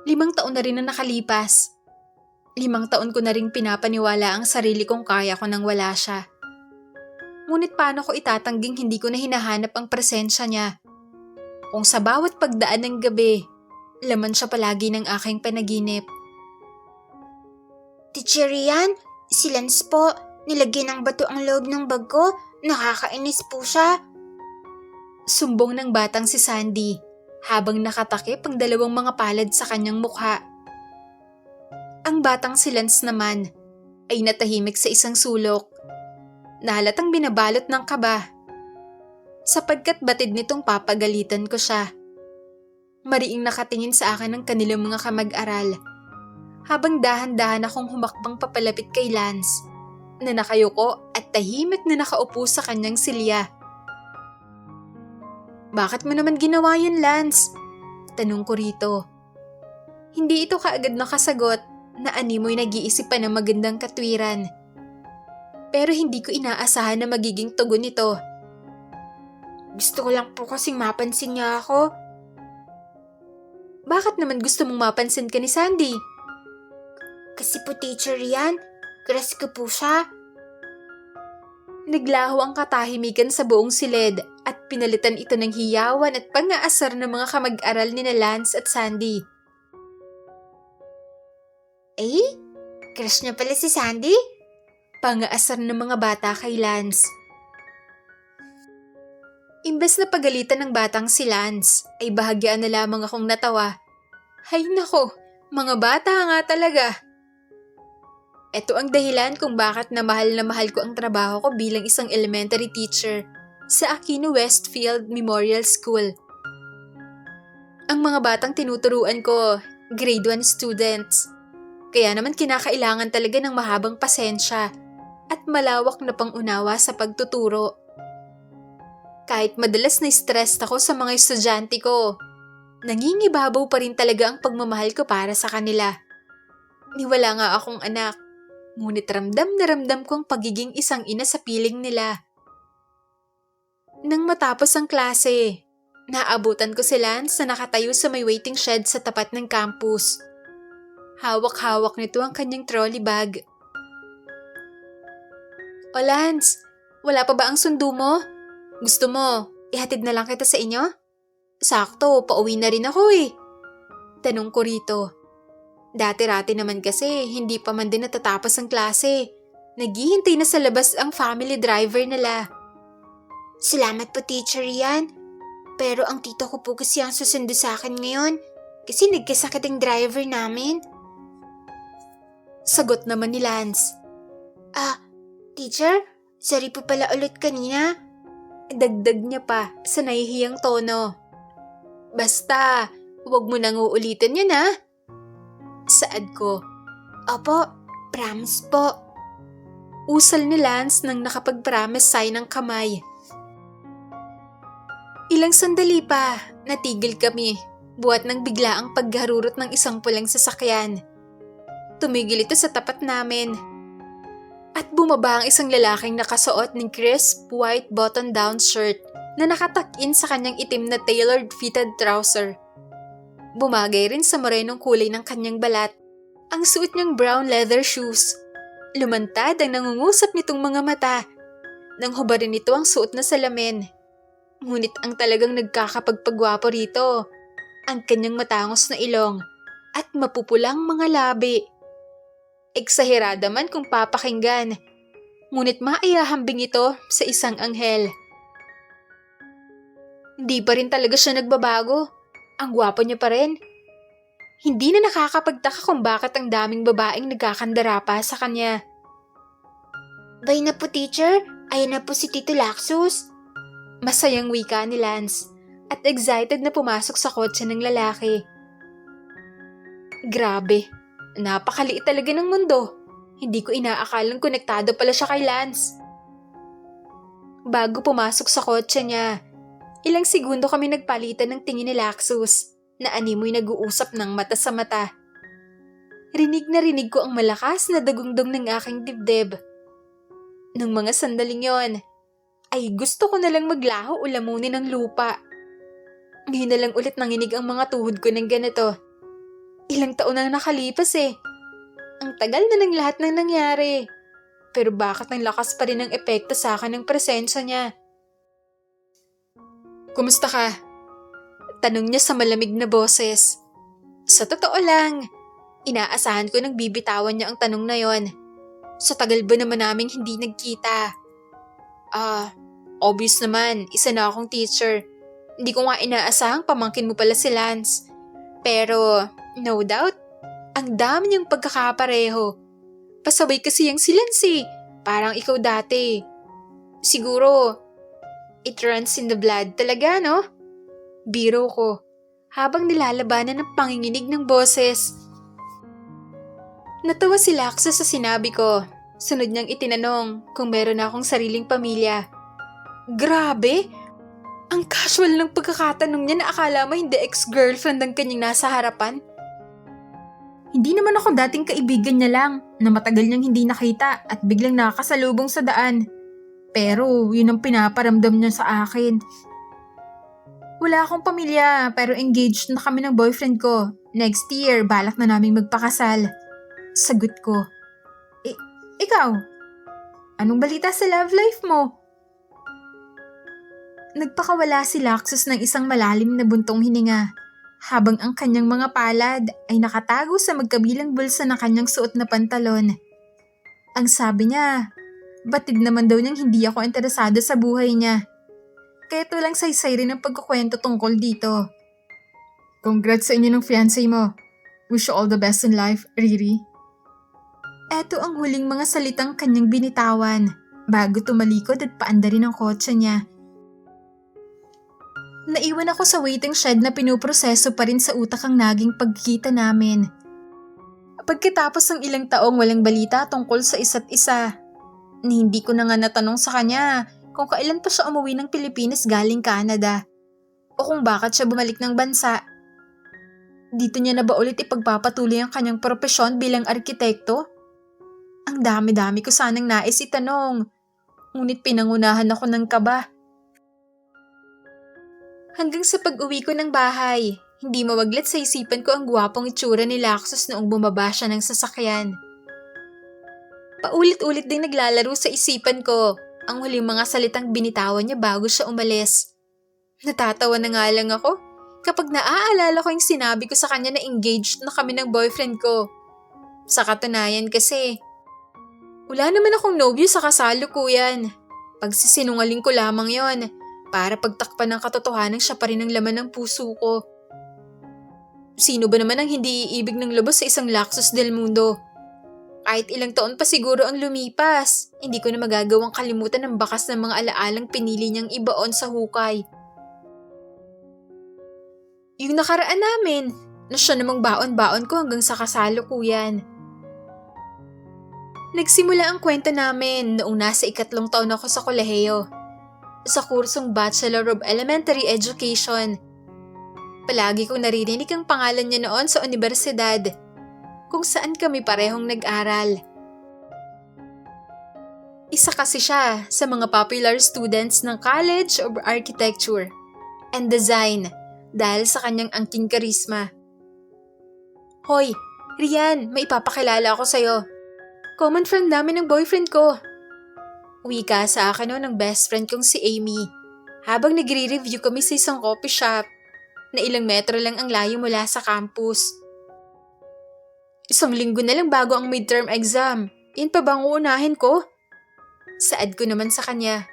5 taon na rin na nakalipas. 5 taon ko na rin pinapaniwala ang sarili kong kaya ko nang wala siya. Ngunit paano ko itatangging hindi ko na hinahanap ang presensya niya? Kung sa bawat pagdaan ng gabi, laman siya palagi ng aking panaginip. Teacher Rian, si Lance po, nilagyan ng bato ang loob ng bag ko. Nakakainis po siya. Sumbong ng batang si Sandy habang nakatakip ang 2 mga palad sa kanyang mukha. Ang batang si Lance naman ay natahimik sa isang sulok. Nahalatang binabalot ng kaba sapagkat batid nitong papagalitan ko siya. Mariing nakatingin sa akin ang kanilang mga kamag-aral habang dahan-dahan akong humakbang papalapit kay Lance na nakayuko at tahimik na nakaupo sa kanyang silya. "Bakit mo naman ginawa yun, Lance?" Tanong ko rito. Hindi ito kaagad nakasagot na animoy nag-iisip pa ng magandang katwiran. Pero hindi ko inaasahan na magiging tugon nito. Gusto ko lang po kasing mapansin niya ako. Bakit naman gusto mong mapansin ka ni Sandy? Kasi po Teacher Rian, crush ko po siya. Naglaho ang katahimikan sa buong silid at pinalitan ito ng hiyawan at pang-aasar ng mga kamag-aral ni Lance at Sandy. Crush niya pala si Sandy? Pang-aasar ng mga bata kay Lance. Imbes na pagalitan ng batang si Lance, ay bahagyaan na lamang akong natawa. Hay nako, mga bata nga talaga. Ito ang dahilan kung bakit na mahal ko ang trabaho ko bilang isang elementary teacher sa Aquino Westfield Memorial School. Ang mga batang tinuturuan ko, grade 1 students. Kaya naman kinakailangan talaga ng mahabang pasensya at malawak na pangunawa sa pagtuturo. Kahit madalas na stressed ako sa mga estudyante ko, nangingibabaw pa rin talaga ang pagmamahal ko para sa kanila. Niwala nga akong anak, ngunit ramdam na ramdam ko ang pagiging isang ina sa piling nila. Nang matapos ang klase, naabutan ko si Lance na nakatayo sa may waiting shed sa tapat ng campus. Hawak-hawak nito ang kanyang trolley bag. "O Lance, wala pa ba ang sundo mo? Gusto mo, ihatid na lang kita sa inyo? Sakto, pauwi na rin ako eh." Tanong ko rito. Dati-rati naman kasi, hindi pa man din natatapos ang klase. Naghihintay na sa labas ang family driver nila. Salamat po Teacher Rian. Pero ang tito ko po kasi ang susundo sa akin ngayon kasi nagkasakit ang driver namin. Sagot naman ni Lance. Teacher, sorry po pala ulit kanina. Dagdag niya pa sa nahihiyang tono. "Basta, huwag mo nang uulitin yan ha." Saad ko. Opo, promise po. Usal ni Lance nang nakapag-promise sign ng kamay. Ilang sandali pa, natigil kami, buhat ng bigla ang pagharurot ng isang pulang sasakyan. Tumigil ito sa tapat namin. At bumaba ang isang lalaking nakasuot ng crisp white button-down shirt na nakatuck-in sa kanyang itim na tailored fitted trouser. Bumagay rin sa morenong kulay ng kanyang balat ang suot niyang brown leather shoes. Lumantad ang nangungusap nitong mga mata. Nang hubarin nito ang suot na salamin. Ngunit ang talagang nagkakapagpagwapo rito, ang kanyang matangos na ilong at mapupulang mga labi. Eksahirada man kung papakinggan, ngunit maayahambing ito sa isang anghel. Di pa rin talaga siya nagbabago. Ang gwapo niya pa rin. Hindi na nakakapagtaka kung bakit ang daming babaeng nagkakandara pa sa kanya. Bye na po teacher, ayan na po si Tito Laxus. Masayang wika ni Lance at excited na pumasok sa kotse ng lalaki. Grabe, napakaliit talaga ng mundo. Hindi ko inaakalang konektado pala siya kay Lance. Bago pumasok sa kotse niya, ilang segundo kami nagpalitan ng tingin ni Laxus na animoy nag-uusap ng mata sa mata. Rinig na rinig ko ang malakas na dagundong ng aking dibdib. Nung mga sandaling yon, ay gusto ko na lang maglaho o lamunin ng lupa. Ngayon na lang ulit nanginig ang mga tuhod ko ng ganito. Ilang taon na nakalipas eh. Ang tagal na ng lahat ng nangyari. Pero bakit ang lakas pa rin ang epekto sa akin ng presensya niya? Kumusta ka? Tanong niya sa malamig na boses. Sa totoo lang, inaasahan ko nang bibitawan niya ang tanong na yon. Sa tagal ba naman naming hindi nagkita? Obvious naman, isa na akong teacher. Hindi ko nga inaasahang pamangkin mo pala si Lance. Pero, no doubt, ang dami niyang pagkakapareho. Pasabay kasi yung si Lance eh. Parang ikaw dati. Siguro, it runs in the blood talaga, no? Biro ko, habang nilalabanan ng panginginig ng boses. Natawa si Laksa sa sinabi ko. Sunod niyang itinanong kung meron na akong sariling pamilya. Grabe! Ang casual ng pagkakatanong niya na akala mo hindi ex-girlfriend ang kanyang nasa harapan. Hindi naman ako dating kaibigan niya lang na matagal niyang hindi nakita at biglang nakakasalubong sa daan. Pero yun ang pinaparamdam niya sa akin. Wala akong pamilya pero engaged na kami ng boyfriend ko. Next year, balak na naming magpakasal. Sagot ko. Ikaw? Anong balita sa love life mo? Nagpakawala si Laxus ng isang malalim na buntong hininga habang ang kanyang mga palad ay nakatago sa magkabilang bulsa ng kanyang suot na pantalon. Ang sabi niya, batid naman daw niyang hindi ako interesado sa buhay niya. Kaya walang saysay rin ang pagkukwento tungkol dito. Congrats sa inyo ng fiancé mo. Wish you all the best in life, Riri. Eto ang huling mga salitang kanyang binitawan bago tumalikod at paandarin ang kotse niya. Naiwan ako sa waiting shed na pinuproseso pa rin sa utak ang naging pagkikita namin. Pagkatapos ng ilang taong walang balita tungkol sa isa't isa, hindi ko na nga natanong sa kanya kung kailan pa siya umuwi ng Pilipinas galing Canada o kung bakit siya bumalik ng bansa. Dito niya na ba ulit ipagpapatuloy ang kanyang propesyon bilang arkitekto? Ang dami-dami ko sanang nais itanong, ngunit pinangunahan ako ng kaba. Hanggang sa pag-uwi ko ng bahay, hindi mawaglit sa isipan ko ang gwapong itsura ni Laxus noong bumaba siya ng sasakyan. Paulit-ulit din naglalaro sa isipan ko ang huling mga salitang binitawan niya bago siya umalis. Natatawa na nga lang ako kapag naaalala ko yung sinabi ko sa kanya na engaged na kami ng boyfriend ko. Sa katunayan kasi, wala naman akong nobyo sa kasalukuyan. Pagsisinungaling ko lamang yon para pagtakpan ng katotohanan siya pa rin ang laman ng puso ko. Sino ba naman ang hindi iibig ng lubos sa isang Laxus del Mundo? Kahit ilang taon pa siguro ang lumipas, hindi ko na magagawang kalimutan ang bakas ng mga alaalang pinili niyang ibaon sa hukay. Yung nakaraan namin, na siya namang baon-baon ko hanggang sa kasalukuyan. Nagsimula ang kwento namin noong nasa 3 taon ako sa kolehiyo. Sa kursong Bachelor of Elementary Education. Palagi kong naririnig ang pangalan niya noon sa universidad, kung saan kami parehong nag-aral. Isa kasi siya sa mga popular students ng College of Architecture and Design dahil sa kanyang angking karisma. Hoy, Rian, may ipapakilala ako sa'yo. Common friend namin ng boyfriend ko. Wika sa akin noon ng best friend kong si Amy habang nagre-review kami sa isang coffee shop na ilang metro lang ang layo mula sa campus. 1 linggo na lang bago ang midterm exam. Yan pa bang uunahin ko? Saad ko naman sa kanya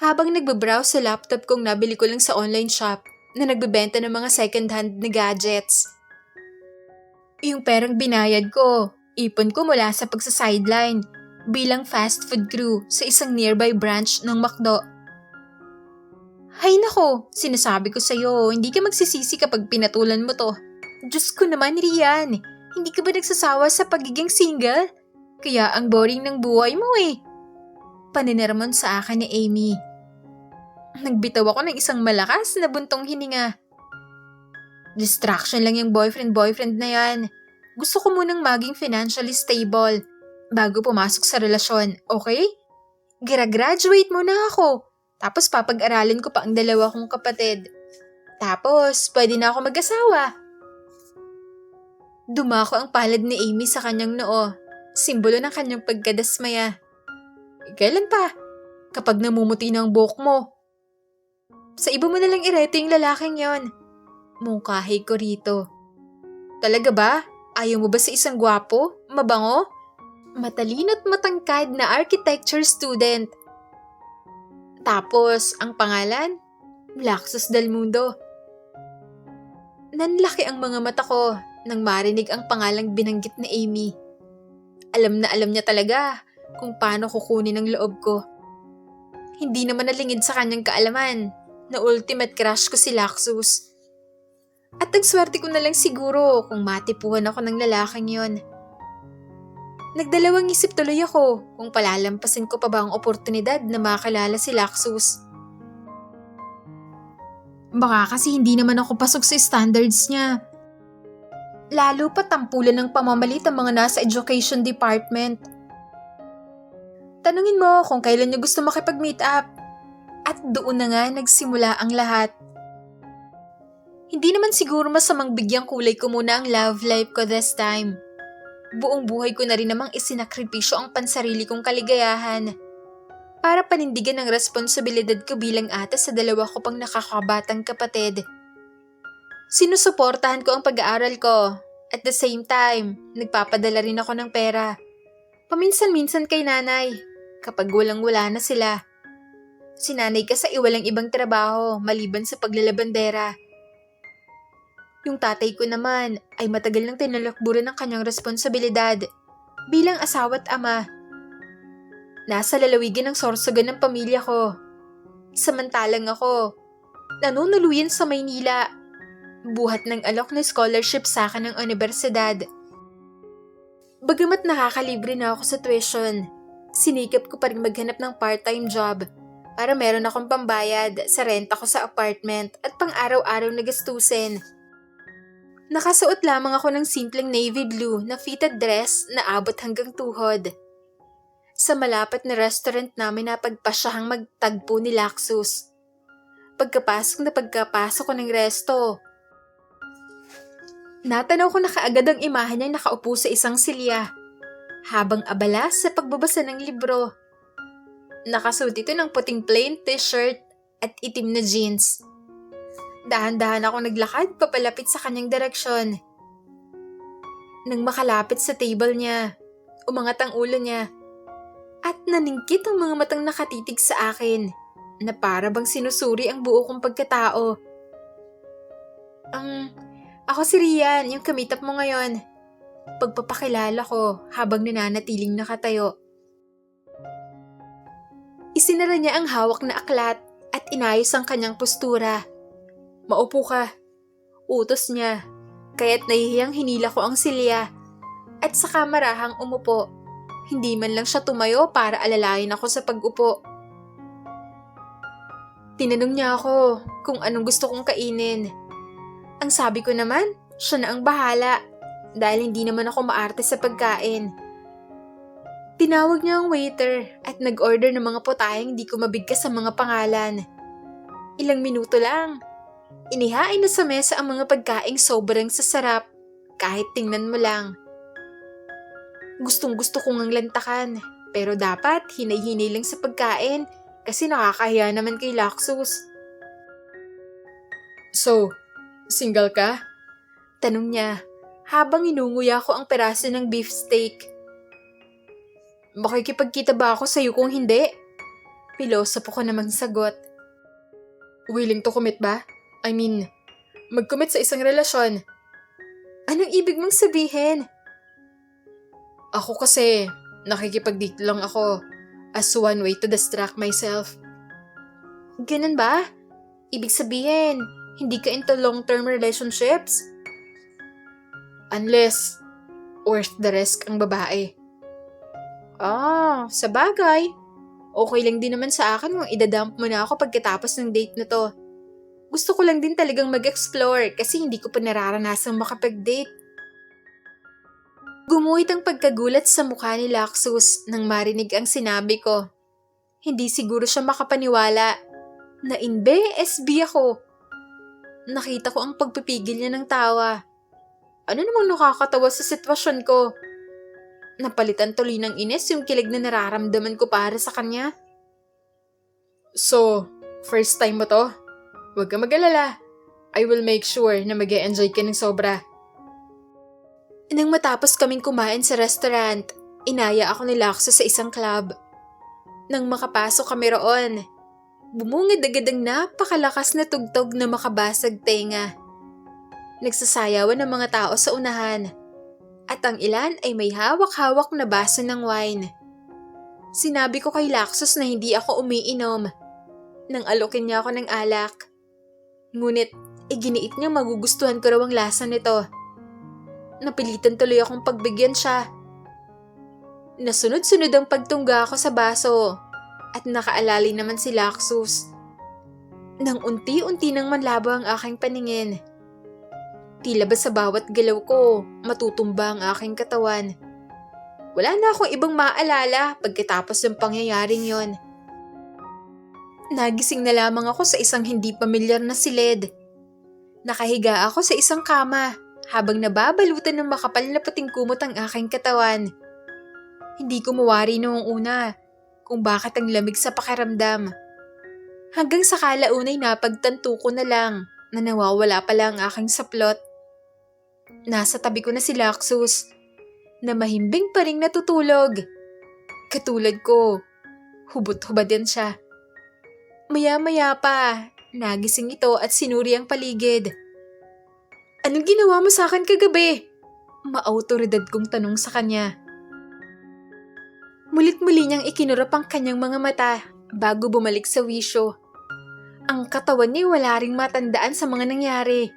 habang nagbabrowse sa laptop kong nabili ko lang sa online shop na nagbebenta ng mga second-hand na gadgets. Yung perang binayad ko, ipon ko mula sa pagsa-sideline bilang fast food crew sa isang nearby branch ng McDo. Hay nako, sinasabi ko sa'yo, hindi ka magsisisi kapag pinatulan mo to. Diyos ko naman, Rian, hindi ka ba nagsasawa sa pagiging single? Kaya ang boring ng buhay mo eh. Paninirmon sa akin ni Amy. Nagbitaw ako ng isang malakas na buntong hininga. Distraction lang yung boyfriend na yan. Gusto ko munang maging financially stable bago pumasok sa relasyon, okay? Gira-graduate muna ako, tapos papag-aralin ko pa ang 2 kong kapatid. Tapos, pwede na ako mag-asawa. Dumako ang palad ni Amy sa kanyang noo, simbolo ng kanyang pagkadasmaya. Kailan pa? Kapag namumuti na ang buhok mo. Sa iba mo nalang ireto yung lalaking yon. Mungkahi ko rito. Talaga ba? Ayaw mo ba sa isang gwapo, mabango, matalino't matangkad na architecture student? Tapos, ang pangalan? Laxus del Mundo. Nanlaki ang mga mata ko nang marinig ang pangalang binanggit ni Amy. Alam na alam niya talaga kung paano kukunin ang loob ko. Hindi naman nalingid sa kanyang kaalaman na ultimate crush ko si Laxus. At ang swerte ko na lang siguro kung matipuhan ako ng lalaking yon. Nagdalawang isip tuloy ako kung palalampasin ko pa ba ang oportunidad na makilala si Laxus. Baka kasi hindi naman ako pasok sa standards niya. Lalo pa tampulan ng pamamalit ang mga nasa education department. Tanungin mo kung kailan niya gusto makipag-meet up. At doon na nga nagsimula ang lahat. Hindi naman siguro masamang bigyang kulay ko muna ang love life ko this time. Buong buhay ko na rin namang isinakripisyo ang pansarili kong kaligayahan para panindigan ang responsibilidad ko bilang ate sa dalawa ko pang nakakabatang kapatid. Sinusuportahan ko ang pag-aaral ko. At the same time, nagpapadala rin ako ng pera. Paminsan-minsan kay nanay, kapag walang-wala na sila. Si nanay kasi walang ibang trabaho maliban sa paglalabandera. Yung tatay ko naman ay matagal nang tinalakburan ng kanyang responsibilidad bilang asawa at ama. Nasa lalawigan ng sorsogan ng pamilya ko. Samantalang ako, nanunuluyan sa Maynila. Buhat ng alok na scholarship sa akin ng universidad. Bagamat nakakalibre na ako sa tuition, sinikap ko pa rin maghanap ng part-time job para meron akong pambayad sa renta ko sa apartment at pang-araw-araw na gastusin. Nakasuot lamang ako ng simpleng navy blue na fitted dress na abot hanggang tuhod. Sa malapit na restaurant namin napagpasyahang magtagpo ni Laxus. Pagkapasok ko ng resto, natanaw ko na kaagad ang imahe niyang nakaupo sa isang silya, habang abala sa pagbabasa ng libro. Nakasuot ito ng puting plain t-shirt at itim na jeans. Dahan-dahan ako naglakad papalapit sa kanyang direksyon. Nang makalapit sa table niya, umangat ang ulo niya, at naningkit ang mga matang nakatitig sa akin na para bang sinusuri ang buo kong pagkatao. Ako si Rian, yung kamitap mo ngayon. Pagpapakilala ko habang nananatiling nakatayo. Isinara niya ang hawak na aklat at inayos ang kanyang postura. Maupo ka. Utos niya, kaya't nahihiyang hinila ko ang silya at sa kamarahang umupo. Hindi man lang siya tumayo para alalayan ako sa pag-upo. Tinanong niya ako kung anong gusto kong kainin. Ang sabi ko naman, siya na ang bahala dahil hindi naman ako maarte sa pagkain. Tinawag niya ang waiter at nag-order ng mga putaheng di ko mabigkas sa mga pangalan. Ilang minuto lang. Inihain na sa mesa ang mga pagkaing sobrang sasarap kahit tingnan mo lang. Gustong-gusto kong ang lantakan pero dapat hinay-hinay lang sa pagkain kasi nakakahiya naman kay Laxus. So, single ka? Tanong niya habang inunguya ko ang peraso ng beef steak. Makikipagkita ba ako sa'yo kung hindi? Pilosopo ko namang sagot. Willing to commit ba? I mean, mag-commit sa isang relasyon. Anong ibig mong sabihin? Ako kasi, nakikipag-date lang ako as one way to distract myself. Ganun ba? Ibig sabihin, hindi ka into long-term relationships? Unless, worth the risk ang babae. Sa bagay. Okay lang din naman sa akin kung idadump mo na ako pagkatapos ng date na to. Gusto ko lang din talagang mag-explore kasi hindi ko pa nararanasang makapag-date. Gumuhit ang pagkagulat sa mukha ni Laxus nang marinig ang sinabi ko. Hindi siguro siya makapaniwala na SB ako. Nakita ko ang pagpipigil niya ng tawa. Ano namang nakakatawa sa sitwasyon ko? Napalitan tuloy ng inis yung kilig na nararamdaman ko para sa kanya. So, first time mo to? Huwag ka mag-alala. I will make sure na mag-e-enjoy ka ng sobra. Nang matapos kaming kumain sa restaurant, inaya ako ni Lakso sa isang club. Nang makapasok kami roon, bumungad agad ang napakalakas na tugtog na makabasag tenga. Nagsasayawan ng mga tao sa unahan, at ang ilan ay may hawak-hawak na baso ng wine. Sinabi ko kay Laksos na hindi ako umiinom nang alokin niya ako ng alak. Ngunit iginiit niya magugustuhan ko raw ang lasa nito. Napilitan tuloy akong pagbigyan siya. Nasunod-sunod ang pagtungga ko sa baso at nakaalali naman si Laksos. Nang unti-unti nang manlabo ang aking paningin, tila ba sa bawat galaw ko matutumba ang aking katawan. Wala na akong ibang maalala pagkatapos ng pangyayaring yon. Nagising na lamang ako sa isang hindi pamilyar na silid. Nakahiga ako sa isang kama habang nababalutan ng makapal na puting kumot ang aking katawan. Hindi ko mawari noong una kung bakit ang lamig sa pakiramdam. Hanggang sa kalaunay napagtanto ko na lang na nawawala pala ang aking saplot. Nasa tabi ko na si Laksos na mahimbing pa ring natutulog. Katulad ko, hubot-hubad din siya. Maya-maya pa, nagising ito at sinuri ang paligid. Anong ginawa mo sa akin kagabi? Maautoridad kong tanong sa kanya. Mulit-muli niyang ikinurap ang kanyang mga mata bago bumalik sa wisyo. Ang katawan niya wala ring matandaan sa mga nangyari.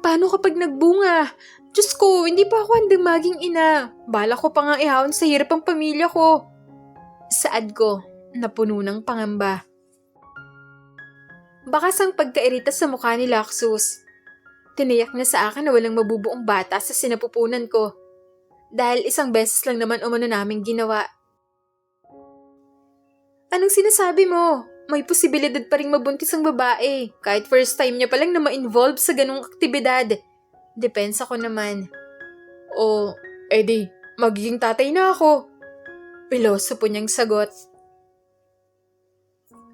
Paano kapag nagbunga? Diyos ko, hindi pa ako handang maging ina. Bala ko pa nga ihawon sa hirap ang pamilya ko. Saad ko, napuno ng pangamba. Bakas ang pagkairita sa mukha ni Laksos. Tiniyak niya sa akin na walang mabubuong bata sa sinapupunan ko. Dahil isang beses lang naman umano naming ginawa. Anong sinasabi mo? May posibilidad pa rin mabuntis ang babae kahit first time niya palang na ma-involve sa ganung aktibidad. Depensa ko naman. O, edi, magiging tatay na ako. Piloso po niyang sagot.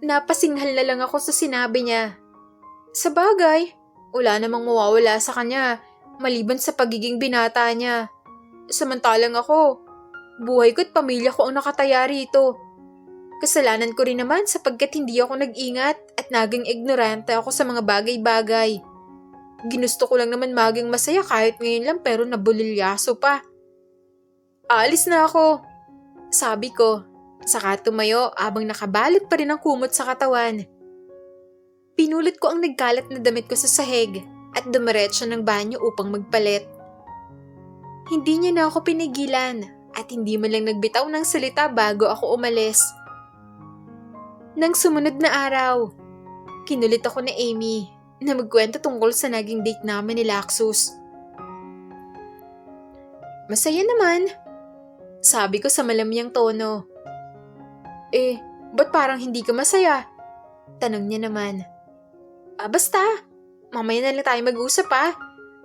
Napasinghal na lang ako sa sinabi niya. Sa bagay, wala namang mawawala sa kanya maliban sa pagiging binata niya. Samantalang ako, buhay ko at pamilya ko ang nakataya rito. Kasalanan ko rin naman sapagkat hindi ako nag-ingat at naging ignorante ako sa mga bagay-bagay. Ginusto ko lang naman maging masaya kahit ngayon lang pero nabulilyaso pa. Aalis na ako, sabi ko. Saka tumayo abang nakabalot pa rin ang kumot sa katawan. Pinulot ko ang nagkalat na damit ko sa sahig at dumiretso ng banyo upang magpalit. Hindi niya na ako pinigilan at hindi man lang nagbitaw ng salita bago ako umalis. Nang sumunod na araw, kinulit ako ni Amy na magkwento tungkol sa naging date namin ni Laksos. Masaya naman, sabi ko sa malamyang tono. Ba't parang hindi ka masaya? Tanong niya naman. Basta, mamaya na lang tayo mag-usap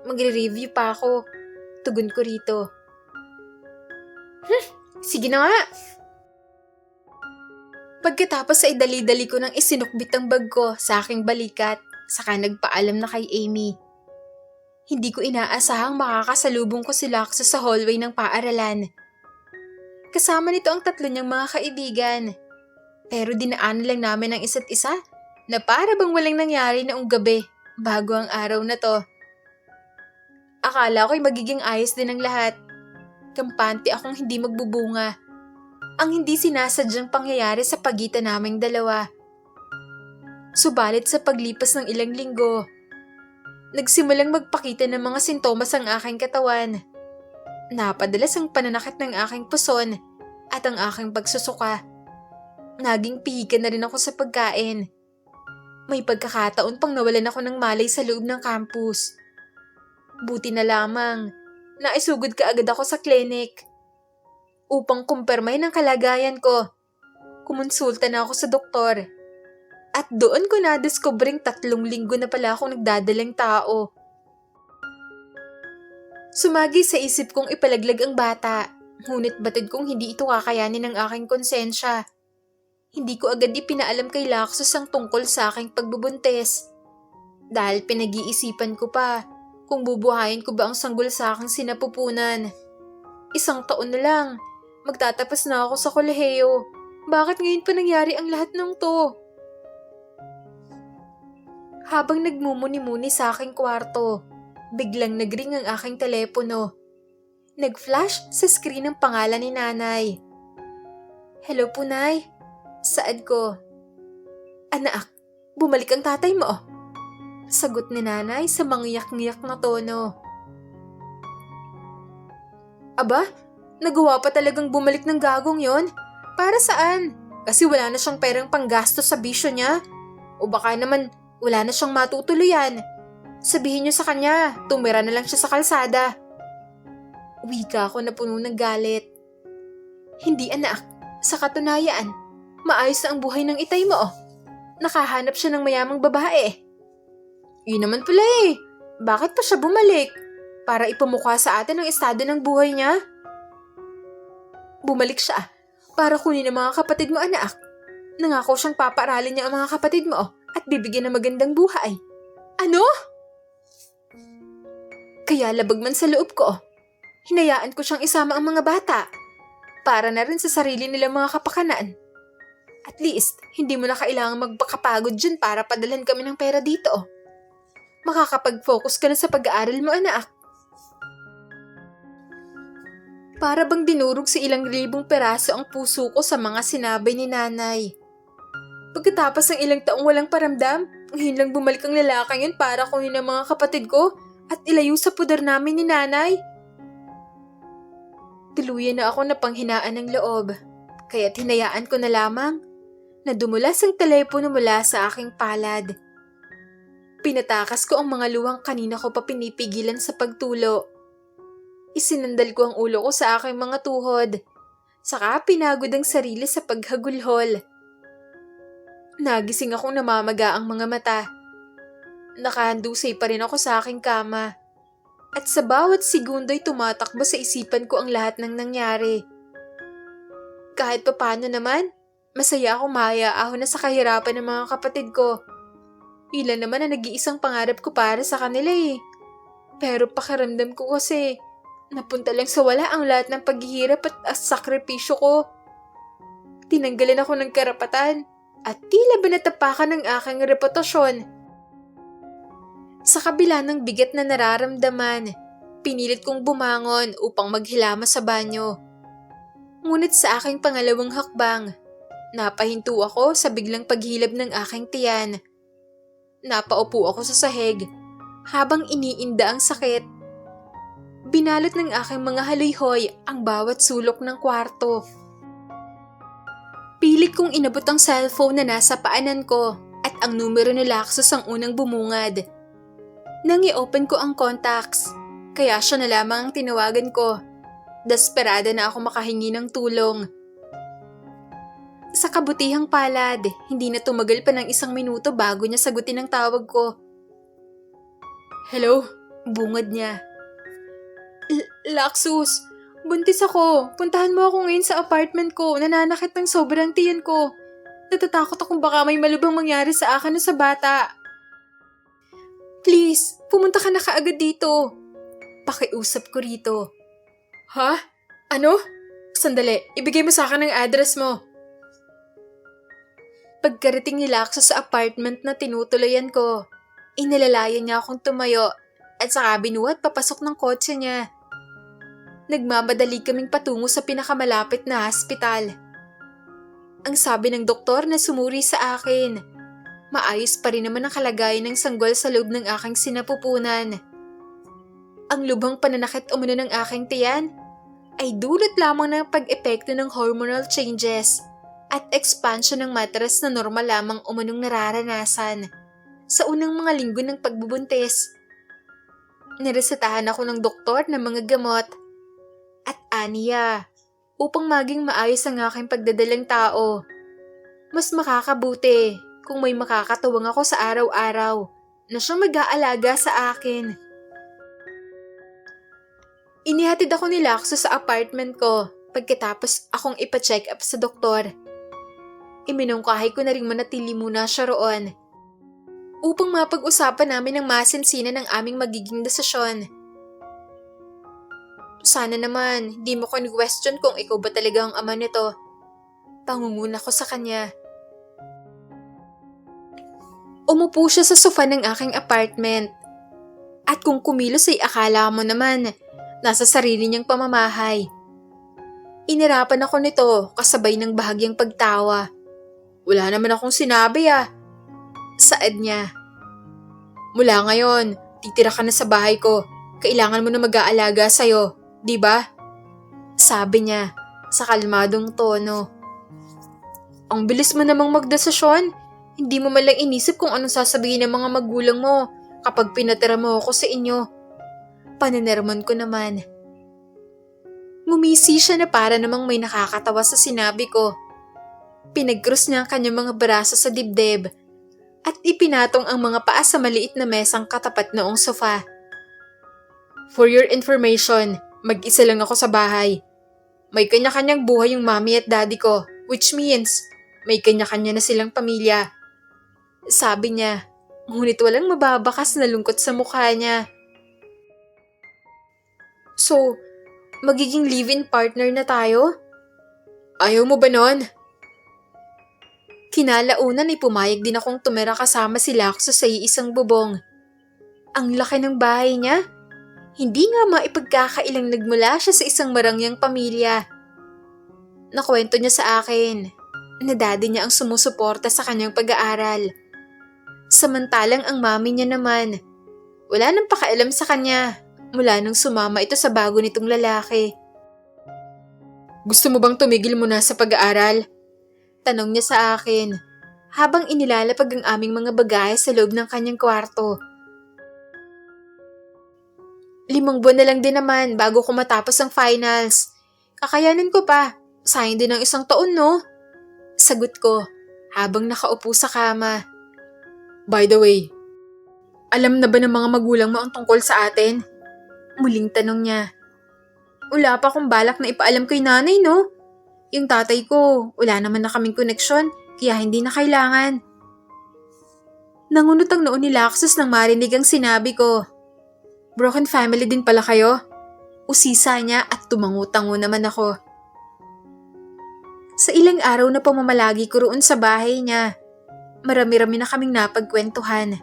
Magre-review pa ako. Tugon ko rito. Sige na nga. Pagkatapos ay dali-dali ko nang isinukbit ang bag ko sa aking balikat, saka nagpaalam na kay Amy. Hindi ko inaasahang makakasalubong ko si Laksos sa hallway ng paaralan. Kasama nito ang tatlo niyang mga kaibigan. Pero dinaanan lang namin ang isa't isa na para bang walang nangyari noong gabi bago ang araw na to. Akala ko'y magiging ayos din ang lahat. Kampante akong hindi magbubunga. Ang hindi sinasadyang pangyayari sa pagitan naming dalawa. Subalit sa paglipas ng ilang linggo, nagsimulang magpakita ng mga sintomas ang aking katawan. Napadalas ang pananakit ng aking puson at ang aking pagsusuka. Naging pihikan na rin ako sa pagkain. May pagkakataon pang nawalan ako ng malay sa loob ng campus. Buti na lamang, naisugod ka agad ako sa clinic. Upang kumpirmahin ang kalagayan ko, kumonsulta na ako sa doktor. At doon ko na-discovering 3 linggo na pala akong nagdadalang tao. Sumagi sa isip kong ipalaglag ang bata, ngunit batid kong hindi ito kakayanin ng aking konsensya. Hindi ko agad ipinaalam kay Laxus ang tungkol sa aking pagbubuntis. Dahil pinag-iisipan ko pa kung bubuhayin ko ba ang sanggol sa aking sinapupunan. 1 taon na lang, magtatapos na ako sa kolehiyo. Bakit ngayon pa nangyari ang lahat ng to? Habang nagmumuni-muni sa aking kwarto, biglang nagring ang aking telepono. Nag-flash sa screen ang pangalan ni Nanay. Hello po, Nay. Saad ko. Anak, bumalik ang tatay mo. Sagot ni Nanay sa mangyak-ngyak na tono. Aba, nagawa pa talagang bumalik ng gagong yon? Para saan? Kasi wala na siyang perang panggastos sa bisyo niya. O baka naman wala na siyang matutuluyan. Sabihin niyo sa kanya, tumira na lang siya sa kalsada. Wika ako na puno ng galit. Hindi anak, sa katunayan, maayos na ang buhay ng itay mo. Nakahanap siya ng mayamang babae. Yun naman pala eh. Bakit pa siya bumalik? Para ipamukha sa atin ang estado ng buhay niya? Bumalik siya para kunin ang mga kapatid mo, anak. Nangako siyang papaaralin niya ang mga kapatid mo at bibigyan ng magandang buhay. Ano? Kaya labag man sa loob ko, hinayaan ko siyang isama ang mga bata para na rin sa sarili nilang mga kapakanan. At least, hindi mo na kailangang magpakapagod dyan para padalhan kami ng pera dito. Makakapag-focus ka na sa pag-aaral mo, anak. Para bang dinurog sa ilang libong peraso ang puso ko sa mga sinabi ni Nanay. Pagkatapos ng ilang taong walang paramdam, ngayon lang bumalik ang lalaking yun para kunin ang mga kapatid ko at ilayo sa puder namin ni Nanay. Tuluyan na ako na panghinaan ng loob, kaya't hinayaan ko na lamang na dumulas ang telepono mula sa aking palad. Pinatakas ko ang mga luhang kanina ko pa pinipigilan sa pagtulo. Isinandal ko ang ulo ko sa aking mga tuhod, saka pinagod ang sarili sa paghagulhol. Nagising akong namamaga ang mga mata. Nakahandusay pa rin ako sa aking kama. At sa bawat segundo'y tumatakbo sa isipan ko ang lahat ng nangyari. Kahit papaano naman, masaya akong mahayaahon na sa kahirapan ng mga kapatid ko. Ilan naman ang nag-iisang pangarap ko para sa kanila eh. Pero pakiramdam ko kasi, napunta lang sa wala ang lahat ng paghihirap at sakripisyo ko. Tinanggalan ako ng karapatan at tila ba natapakan ng aking reputasyon. Sa kabila ng bigat na nararamdaman, pinilit kong bumangon upang maghilama sa banyo. Ngunit sa aking pangalawang hakbang, napahinto ako sa biglang paghilab ng aking tiyan. Napaupo ako sa sahig habang iniinda ang sakit. Binalot ng aking mga halayhoy ang bawat sulok ng kwarto. Pilit kong inabot ang cellphone na nasa paanan ko at ang numero ni Laxus ang unang bumungad. Nang i-open ko ang contacts, kaya siya na lamang ang tinawagan ko. Desperada na ako makahingi ng tulong. Sa kabutihang palad, hindi na tumagal pa ng 1 minuto bago niya sagutin ang tawag ko. Hello? Bungad niya. Laxus, buntis ako. Puntahan mo ako ngayon sa apartment ko. Nananakit ng sobrang tiyan ko. Natatakot akong baka may malubhang mangyari sa akin o sa bata. Please, pumunta ka na kaagad dito. Pakiusap ko rito. Ha? Ano? Sandali, ibigay mo sa akin ang address mo. Pagkarating ni Laxus sa apartment na tinutulayan ko, inalalayan niya akong tumayo at saka binuhat papasok ng kotse niya. Nagmamadali kaming patungo sa pinakamalapit na hospital. Ang sabi ng doktor na sumuri sa akin, maayos pa rin naman ang kalagayan ng sanggol sa loob ng aking sinapupunan. Ang lubhang pananakit umano ng aking tiyan ay dulot lamang ng pag-epekto ng hormonal changes at expansion ng matres na normal lamang umanong nararanasan sa unang mga linggo ng pagbubuntis. Niresetahan ako ng doktor ng mga gamot at aniya upang maging maayos ang aking pagdadalang tao. Mas makakabuti kung may makakatuwang ako sa araw-araw na siyang mag-aalaga sa akin. Inihatid ako ni Lakso sa apartment ko pagkatapos akong ipa-check up sa doktor. Iminungkahi ko na rin manatili muna siya roon upang mapag-usapan namin ng masinsinan ng aming magiging desisyon. Sana naman, di mo ko ni-question kung ikaw ba talaga ang ama nito. Pangunguna ko sa kanya. Umupo siya sa sofa ng aking apartment. At kung kumilos ay akala mo naman, nasa sarili niyang pamamahay. Inirapan ako nito kasabay ng bahagyang pagtawa. Wala naman akong sinabi Saad niya. Mula ngayon, titira ka na sa bahay ko. Kailangan mo na mag-aalaga sa'yo, di ba? Sabi niya sa kalmadong tono. Ang bilis mo namang magdesisyon. Hindi mo man lang inisip kung anong sasabihin ng mga magulang mo kapag pinatira mo ako sa inyo. Paninirman ko naman. Ngumisi siya na para namang may nakakatawa sa sinabi ko. Pinag-cross niya ang kanyang mga braso sa dibdib at ipinatong ang mga paa sa maliit na mesang katapat noong sofa. For your information, mag-isa lang ako sa bahay. May kanya-kanyang buhay yung mami at daddy ko, which means may kanya-kanya na silang pamilya. Sabi niya, ngunit walang mababakas na lungkot sa mukha niya. So, magiging live-in partner na tayo? Ayaw mo ba nun? Kinalaunan ay pumayag din akong tumira kasama si Lakso sa iisang bubong. Ang laki ng bahay niya. Hindi nga maipagkakailang nagmula siya sa isang marangyang pamilya. Nakwento niya sa akin na daddy niya ang sumusuporta sa kanyang pag-aaral. Samantalang ang mami niya naman, wala nang pakialam sa kanya mula nung sumama ito sa bago nitong lalaki. Gusto mo bang tumigil muna sa pag-aaral? Tanong niya sa akin habang inilalapag ang aming mga bagay sa loob ng kanyang kwarto. 5 buwan na lang din naman bago ko matapos ang finals. Kakayanin ko pa. Sayang din ng 1 taon, no? Sagot ko habang nakaupo sa kama. By the way, alam na ba ng mga magulang mo ang tungkol sa atin? Muling tanong niya. Wala pa akong balak na ipaalam kay nanay, no? Yung tatay ko, wala naman na kaming koneksyon, kaya hindi na kailangan. Nangunot ang noo ni Laxus nang marinig ang sinabi ko. Broken family din pala kayo? Usisa niya at tumango-tango naman ako. Sa ilang araw na pamamalagi ko roon sa bahay niya, marami-rami na kaming napagkwentuhan.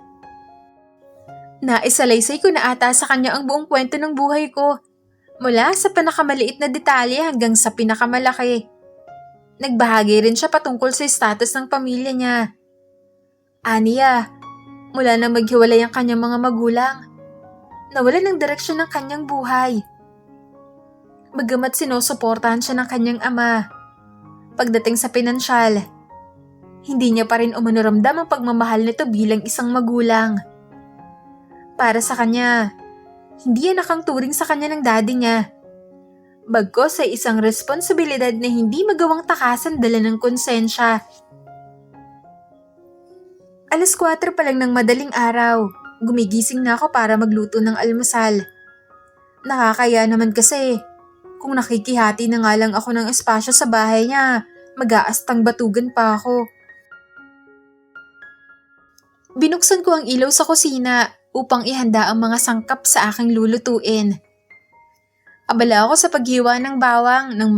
Naisalaysay ko na ata sa kanya ang buong kwento ng buhay ko, mula sa pinakamaliit na detalye hanggang sa pinakamalaki. Nagbahagi rin siya patungkol sa status ng pamilya niya. Aniya, mula nang maghiwalay ang kanyang mga magulang, nawalan ng direksyon ng kanyang buhay. Bagamat sinusuportahan siya ng kanyang ama, pagdating sa pinansyal, hindi niya pa rin umanoramdam ang pagmamahal nito bilang isang magulang. Para sa kanya, hindi yan nakangturing sa kanya ng daddy niya. Bagkos ay isang responsibilidad na hindi magawang takasan dala ng konsensya. 4:00 pa lang ng madaling araw, gumigising na ako para magluto ng almusal. Nakakaya naman kasi, kung nakikihati na nga lang ako ng espasyo sa bahay niya, mag-aastang batugan pa ako. Binuksan ko ang ilaw sa kusina upang ihanda ang mga sangkap sa aking lulutuin. Abala ako sa paghiwa ng bawang nang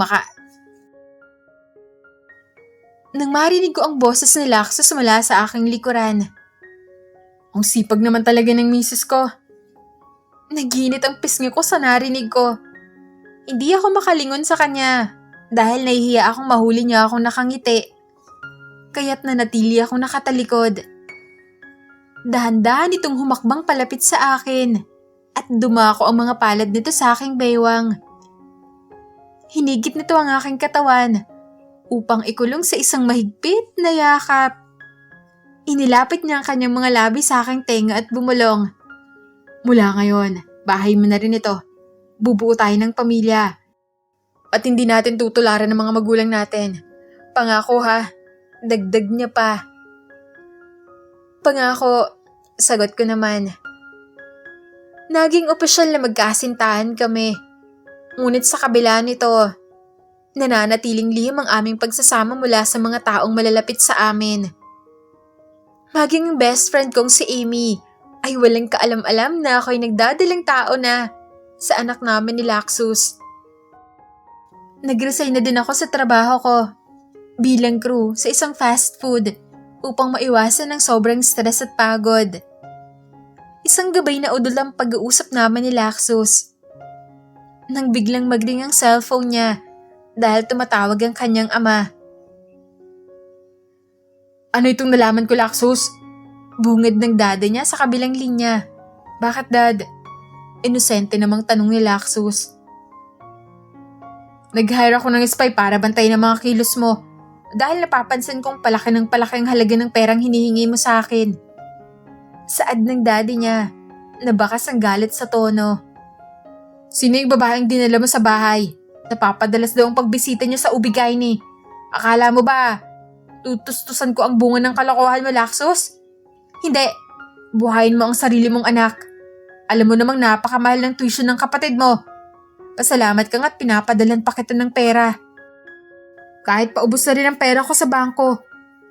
marinig ko ang boses ni Laxus mula sa aking likuran. Ang sipag naman talaga ng misis ko. Naginit ang pisngi ko sa narinig ko. Hindi ako makalingon sa kanya dahil nahihiya akong mahuli niya akong nakangiti. Kaya't nanatili akong nakatalikod. Dahan-dahan itong humakbang palapit sa akin at dumako ang mga palad nito sa aking baywang. Hinigit nito ang aking katawan upang ikulong sa isang mahigpit na yakap. Inilapit niya ang kanyang mga labi sa aking tenga at bumulong. Mula ngayon, bahay mo na rin ito. Bubuo tayo ng pamilya. At hindi natin tutularan ng mga magulang natin. Pangako ha, dagdag niya pa. Pangako, sagot ko naman. Naging opisyal na magkasintahan kami. Ngunit sa kabila nito, nananatiling lihim ang aming pagsasama mula sa mga taong malalapit sa amin. Maging ang best friend kong si Amy ay walang kaalam-alam na ako'y nagdadalang tao na sa anak namin ni Laxus. Nag-resign na din ako sa trabaho ko bilang crew sa isang fast food upang maiwasan ng sobrang stress at pagod. Isang gabay na udol ang pag-uusap namin ni Laxus. Nang biglang magring ang cellphone niya dahil tumatawag ang kanyang ama. Ano itong nalaman ko, Laxus? Bungad ng dada niya sa kabilang linya. Bakit, Dad? Inosente namang tanong ni Laxus. Nag-hire ako ng spy para bantayan ang mga kilos mo dahil napapansin kong palaki ng palaki ang halaga ng perang hinihingi mo sa akin. Saad ng daddy niya, nabakas ang galit sa tono. Sino yung babaeng dinala mo sa bahay? Napapadalas daw ang pagbisita niya sa ubigay ni. Akala mo ba, tutustusan ko ang bunga ng kalokohan mo, Laxus? Hindi. Buhayin mo ang sarili mong anak. Alam mo namang napakamahal ng tuition ng kapatid mo. Pasalamat ka nga't pinapadalan pa kita ng pera. Kahit paubos na rin ang pera ko sa bangko.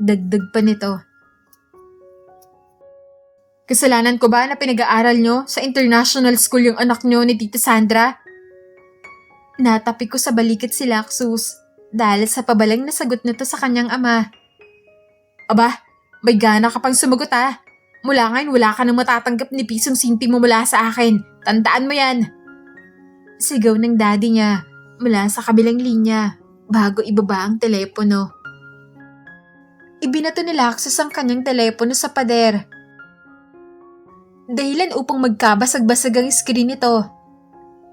Dagdag pa nito. Kasalanan ko ba na pinag-aaral nyo sa international school yung anak nyo ni Tita Sandra? Natapik ko sa balikat si Laxus dahil sa pabalang na sagot nito sa kanyang ama. Aba, may gana ka pang sumagot ah. Mula ngayon wala ka nang matatanggap ni pisong sinti mo mula sa akin. Tandaan mo yan. Sigaw ng daddy niya mula sa kabilang linya bago ibaba ang telepono. Ibinato ni Laxus ang kanyang telepono sa pader. Dahilan upang magkabasag-basag ang screen nito.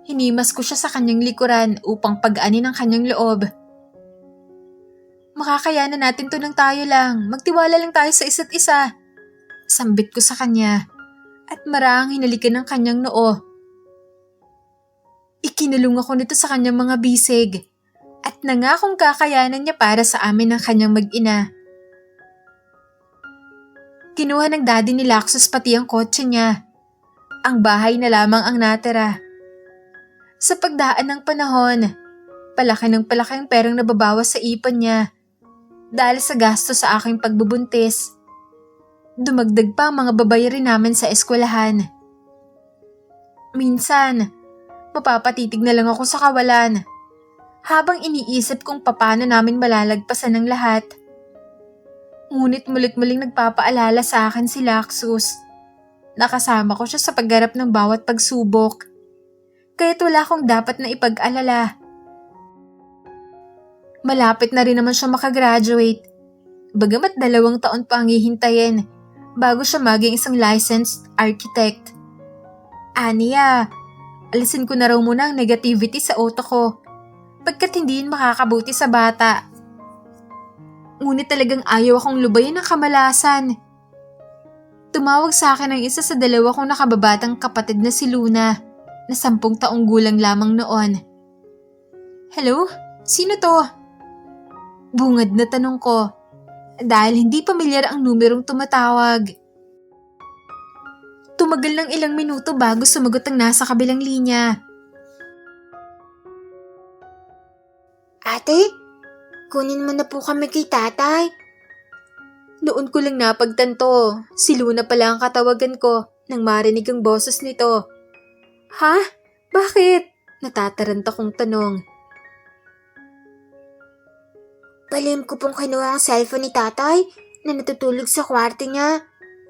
Hinimas ko siya sa kanyang likuran upang pag-anin ang kanyang loob. Makakayanan natin to ng tayo lang. Magtiwala lang tayo sa isa't isa. Sambit ko sa kanya at marahang hinalikan ng kanyang noo. Ikinulong ako nito sa kanyang mga bisig at nangakong kakayanan niya para sa amin ng kanyang mag-ina. Kinuha ng daddy ni Laxus pati ang kotse niya. Ang bahay na lamang ang natira. Sa pagdaan ng panahon, palaki ng palaki ang perang nababawas sa ipon niya dahil sa gasto sa aking pagbubuntis. Dumagdag pa ang mga babayarin namin sa eskwelahan. Minsan, mapapatitig na lang ako sa kawalan habang iniisip kung paano namin malalagpasan ng lahat. Ngunit mulit-muling nagpapaalala sa akin si Laxus. Nakasama ko siya sa paggarap ng bawat pagsubok. Kaya't wala akong dapat na ipag-alala. Malapit na rin naman siya makagraduate. Bagamat 2 taon pa ang hihintayin bago siya maging isang licensed architect. Aniya, alisin ko na raw muna ang negativity sa utak ko pagkat hindi yun makakabuti sa bata. Ngunit talagang ayaw akong lubayan ng kamalasan. Tumawag sa akin ang isa sa 2 kong nakababatang kapatid na si Luna na 10 taong gulang lamang noon. Hello? Sino to? Bungad na tanong ko dahil hindi pamilyar ang numerong tumatawag. Tumagal ng ilang minuto bago sumagot ang nasa kabilang linya. Ate, kunin mo na po kami kay tatay. Noon ko lang napagtanto, si Luna pala ang katawagan ko nang marinig ang boses nito. Ha? Bakit? Natataranta kong tanong. Palim ko pong kinuha ang cellphone ni tatay na natutulog sa kwarto niya.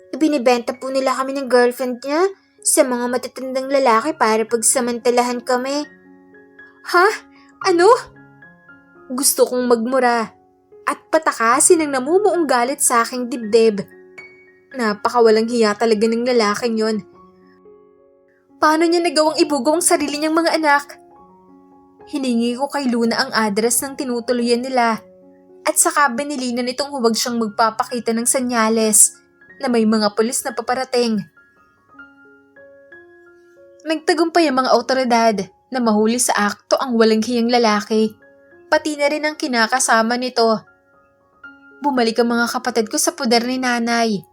Ibinibenta po nila kami ng girlfriend niya sa mga matatandang lalaki para pagsamantalahan kami. Ha? Ano? Gusto kong magmura at patakasin ang namumuong galit sa aking dibdib. Napakawalang hiya talaga ng lalaking yon. Paano niya nagawang ibugong ang sarili niyang mga anak? Hiningi ko kay Luna ang address ng tinutuluyan nila at saka binilinan itong huwag siyang magpapakita ng senyales na may mga pulis na paparating. Nagtagumpay ang mga awtoridad na mahuli sa akto ang walang hiyang lalaki, pati na rin ang kinakasama nito. Bumalik ang mga kapatid ko sa puder ni nanay,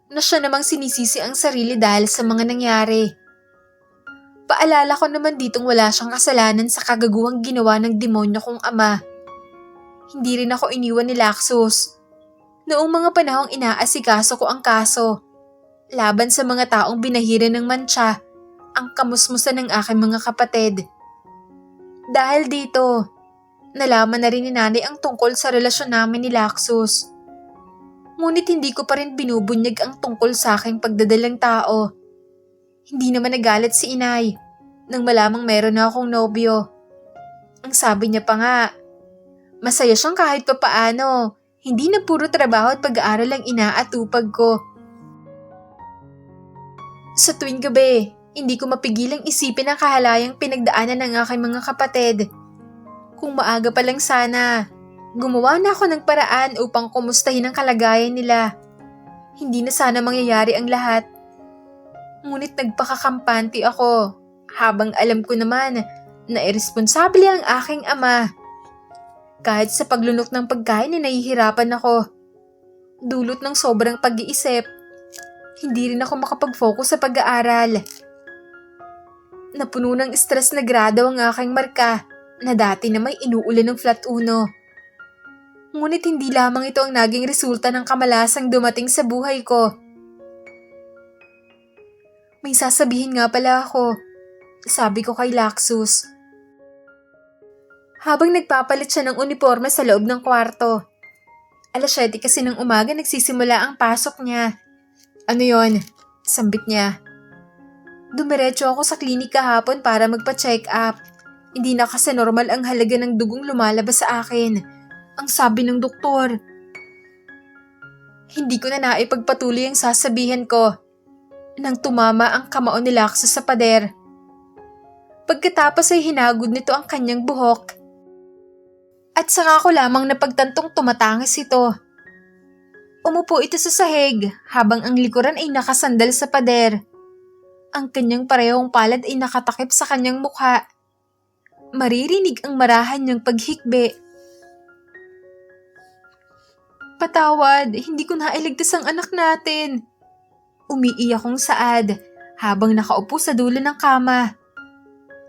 na siya namang sinisisi ang sarili dahil sa mga nangyari. Paalala ko naman ditong wala siyang kasalanan sa kagaguhang ginawa ng demonyo kong ama. Hindi rin ako iniwan ni Laxus. Noong mga panahong inaasikaso ko ang kaso, laban sa mga taong binahiran ng mantsa, ang kamusmusan ng aking mga kapatid. Dahil dito, nalaman na rin ni nanay ang tungkol sa relasyon namin ni Laxus. Ngunit hindi ko pa rin binubunyag ang tungkol sa aking pagdadalang tao. Hindi naman nagalit si inay nang malamang meron na akong nobyo. Ang sabi niya pa nga, masaya siyang kahit papaano, hindi na puro trabaho at pag-aaral ang inaatupag ko. Sa tuwing gabi, hindi ko mapigilang isipin ang kahalayang pinagdaanan ng aking mga kapatid. Kung maaga pa lang sana, gumawa na ako ng paraan upang kumustahin ang kalagayan nila. Hindi na sana mangyayari ang lahat. Ngunit nagpakakampante ako habang alam ko naman na irresponsable ang aking ama. Kahit sa paglunok ng pagkain ay nahihirapan ako. Dulot ng sobrang pag-iisip, hindi rin ako makapag-focus sa pag-aaral. Napuno ng stress na grado ang aking marka na dati na may inuulan ng flat 1. Ngunit hindi lamang ito ang naging resulta ng kamalasang dumating sa buhay ko. May sasabihin nga pala ako, sabi ko kay Laxus. Habang nagpapalit siya ng uniforme sa loob ng kwarto. 7:00 kasi ng umaga nagsisimula ang pasok niya. Ano yon? Sambit niya. Dumiretso ako sa klinik kahapon para magpa-check up. Hindi na kasi normal ang halaga ng dugong lumalabas sa akin. Ang sabi ng doktor. Hindi ko na naipagpatuloy ang sasabihin ko. Nang tumama ang kamao ni Laxus sa pader. Pagkatapos ay hinagod nito ang kanyang buhok. At saka ko lamang napagtantong tumatangis ito. Umupo ito sa sahig habang ang likuran ay nakasandal sa pader. Ang kanyang parehong palad ay nakatakip sa kanyang mukha. Maririnig ang marahan niyang paghikbi. Patawad, hindi ko nailigtas ang anak natin. Umiiyak akong saad habang nakaupo sa dulo ng kama.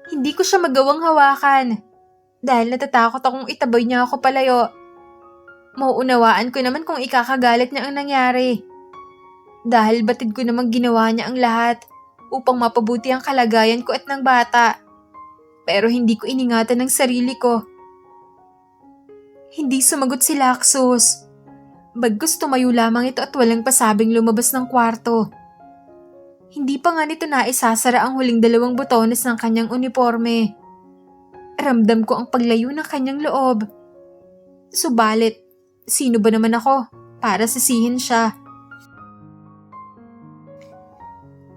Hindi ko siya magawang hawakan. Dahil natatakot akong itaboy niya ako palayo. Mauunawaan ko naman kung ikakagalit niya ang nangyari. Dahil batid ko namang ginawa niya ang lahat upang mapabuti ang kalagayan ko at ng bata. Pero hindi ko iningatan ang sarili ko. Hindi sumagot si Laxus. Bagkus tumayo lamang ito at walang pasabing lumabas ng kwarto. Hindi pa nga nito naisasara ang huling 2 butones ng kanyang uniforme. Ramdam ko ang paglayo ng kanyang loob. Subalit, sino ba naman ako para sisihin siya?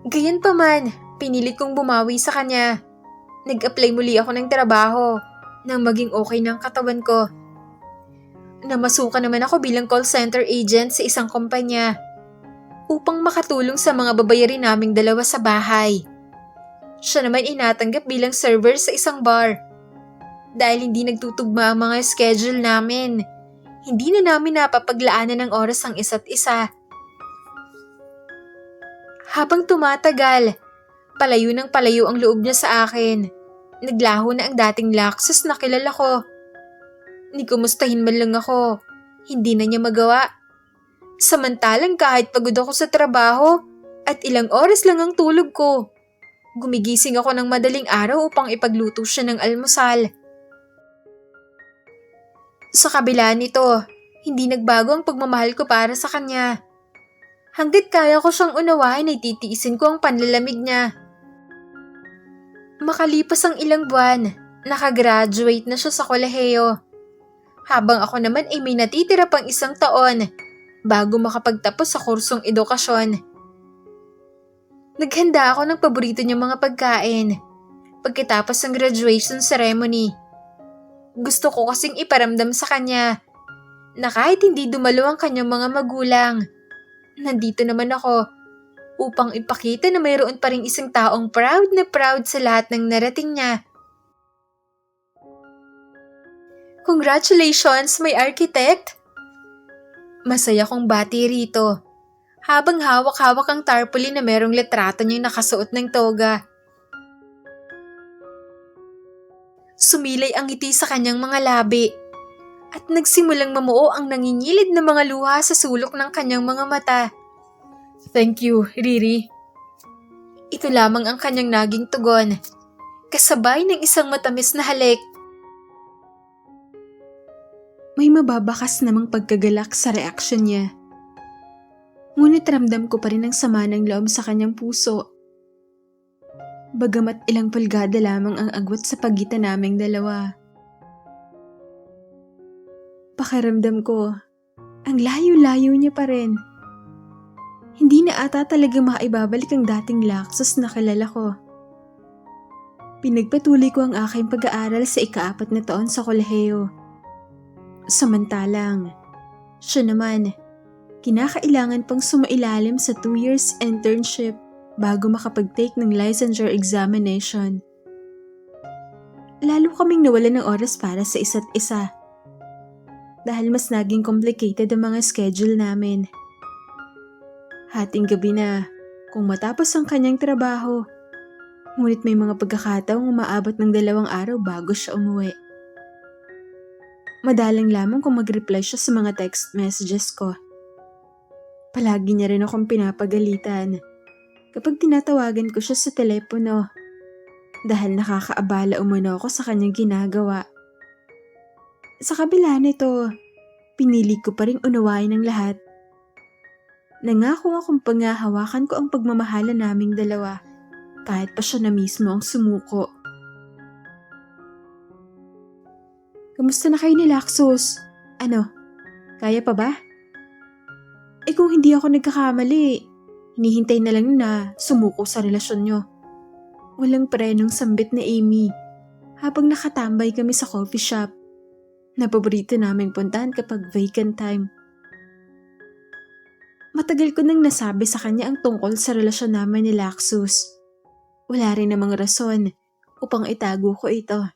Gayunpaman, pinilit kong bumawi sa kanya. Nag-apply muli ako ng trabaho nang maging okay ng katawan ko. Namasukan naman ako bilang call center agent sa isang kumpanya upang makatulong sa mga babayarin naming 2 sa bahay. Siya naman inatanggap bilang server sa isang bar. Dahil hindi nagtutugma ang mga schedule namin, hindi na namin napapaglaanan ng oras ang isa't isa. Habang tumatagal, palayo ng palayo ang loob niya sa akin. Naglaho na ang dating Laxus na kilala ko. Ni kumustahin man lang ako, hindi na niya magawa. Samantalang kahit pagod ako sa trabaho at ilang oras lang ang tulog ko, gumigising ako ng madaling araw upang ipagluto siya ng almusal. Sa kabila nito, hindi nagbago ang pagmamahal ko para sa kanya. Hanggat kaya ko siyang unawain ay titiisin ko ang panlalamig niya. Makalipas ang ilang buwan, nakagraduate na siya sa kolehiyo. Habang ako naman ay may natitira pang 1 taon bago makapagtapos sa kursong edukasyon. Naghanda ako ng paborito niyang mga pagkain pagkatapos ng graduation ceremony. Gusto ko kasing iparamdam sa kanya na kahit hindi dumalo ang kanyang mga magulang, nandito naman ako upang ipakita na mayroon pa ring isang taong proud na proud sa lahat ng narating niya. Congratulations, my architect! Masaya kong bati rito habang hawak-hawak ang tarpaulin na merong litrato niyang nakasuot ng toga. Sumilay ang ngiti sa kanyang mga labi at nagsimulang mamuo ang nangingilid na mga luha sa sulok ng kanyang mga mata. Thank you, Riri. Ito lamang ang kanyang naging tugon, kasabay ng isang matamis na halik. May mababakas namang pagkagalak sa reaksyon niya. Ngunit ramdam ko pa rin ang sama ng loob sa kanyang puso. Bagamat ilang pulgada lamang ang agwat sa pagitan naming dalawa. Pakiramdam ko, ang layo-layo niya pa rin. Hindi na ata talaga maibabalik ang dating Laxus na kilala ko. Pinagpatuloy ko ang aking pag-aaral sa ika-4 na taon sa kolehiyo. Samantalang, siya naman, kinakailangan pang sumailalim sa 2 years internship bago makapag-take ng licensure examination. Lalo kaming nawalan ng oras para sa isa't isa. Dahil mas naging complicated ang mga schedule namin. Hating gabi na, kung matapos ang kanyang trabaho, ngunit may mga pagkakataong umaabot ng 2 araw bago siya umuwi. Madalang lamang kung mag-reply siya sa mga text messages ko. Palagi niya rin akong pinapagalitan kapag tinatawagan ko siya sa telepono dahil nakakaabala umano ako sa kanyang ginagawa. Sa kabila nito, pinili ko pa rin unawain ang lahat. Nangako akong panghahawakan ko ang pagmamahala naming dalawa kahit pa siya na mismo ang sumuko. Kamusta na kayo ni Laxus? Ano, kaya pa ba? Kung hindi ako nagkakamali, hinihintay na lang na sumuko sa relasyon nyo. Walang prenong sambit na Amy habang nakatambay kami sa coffee shop na paborito naming puntahan kapag vacant time. Matagal ko nang nasabi sa kanya ang tungkol sa relasyon namin ni Laxus. Wala rin namang rason upang itago ko ito.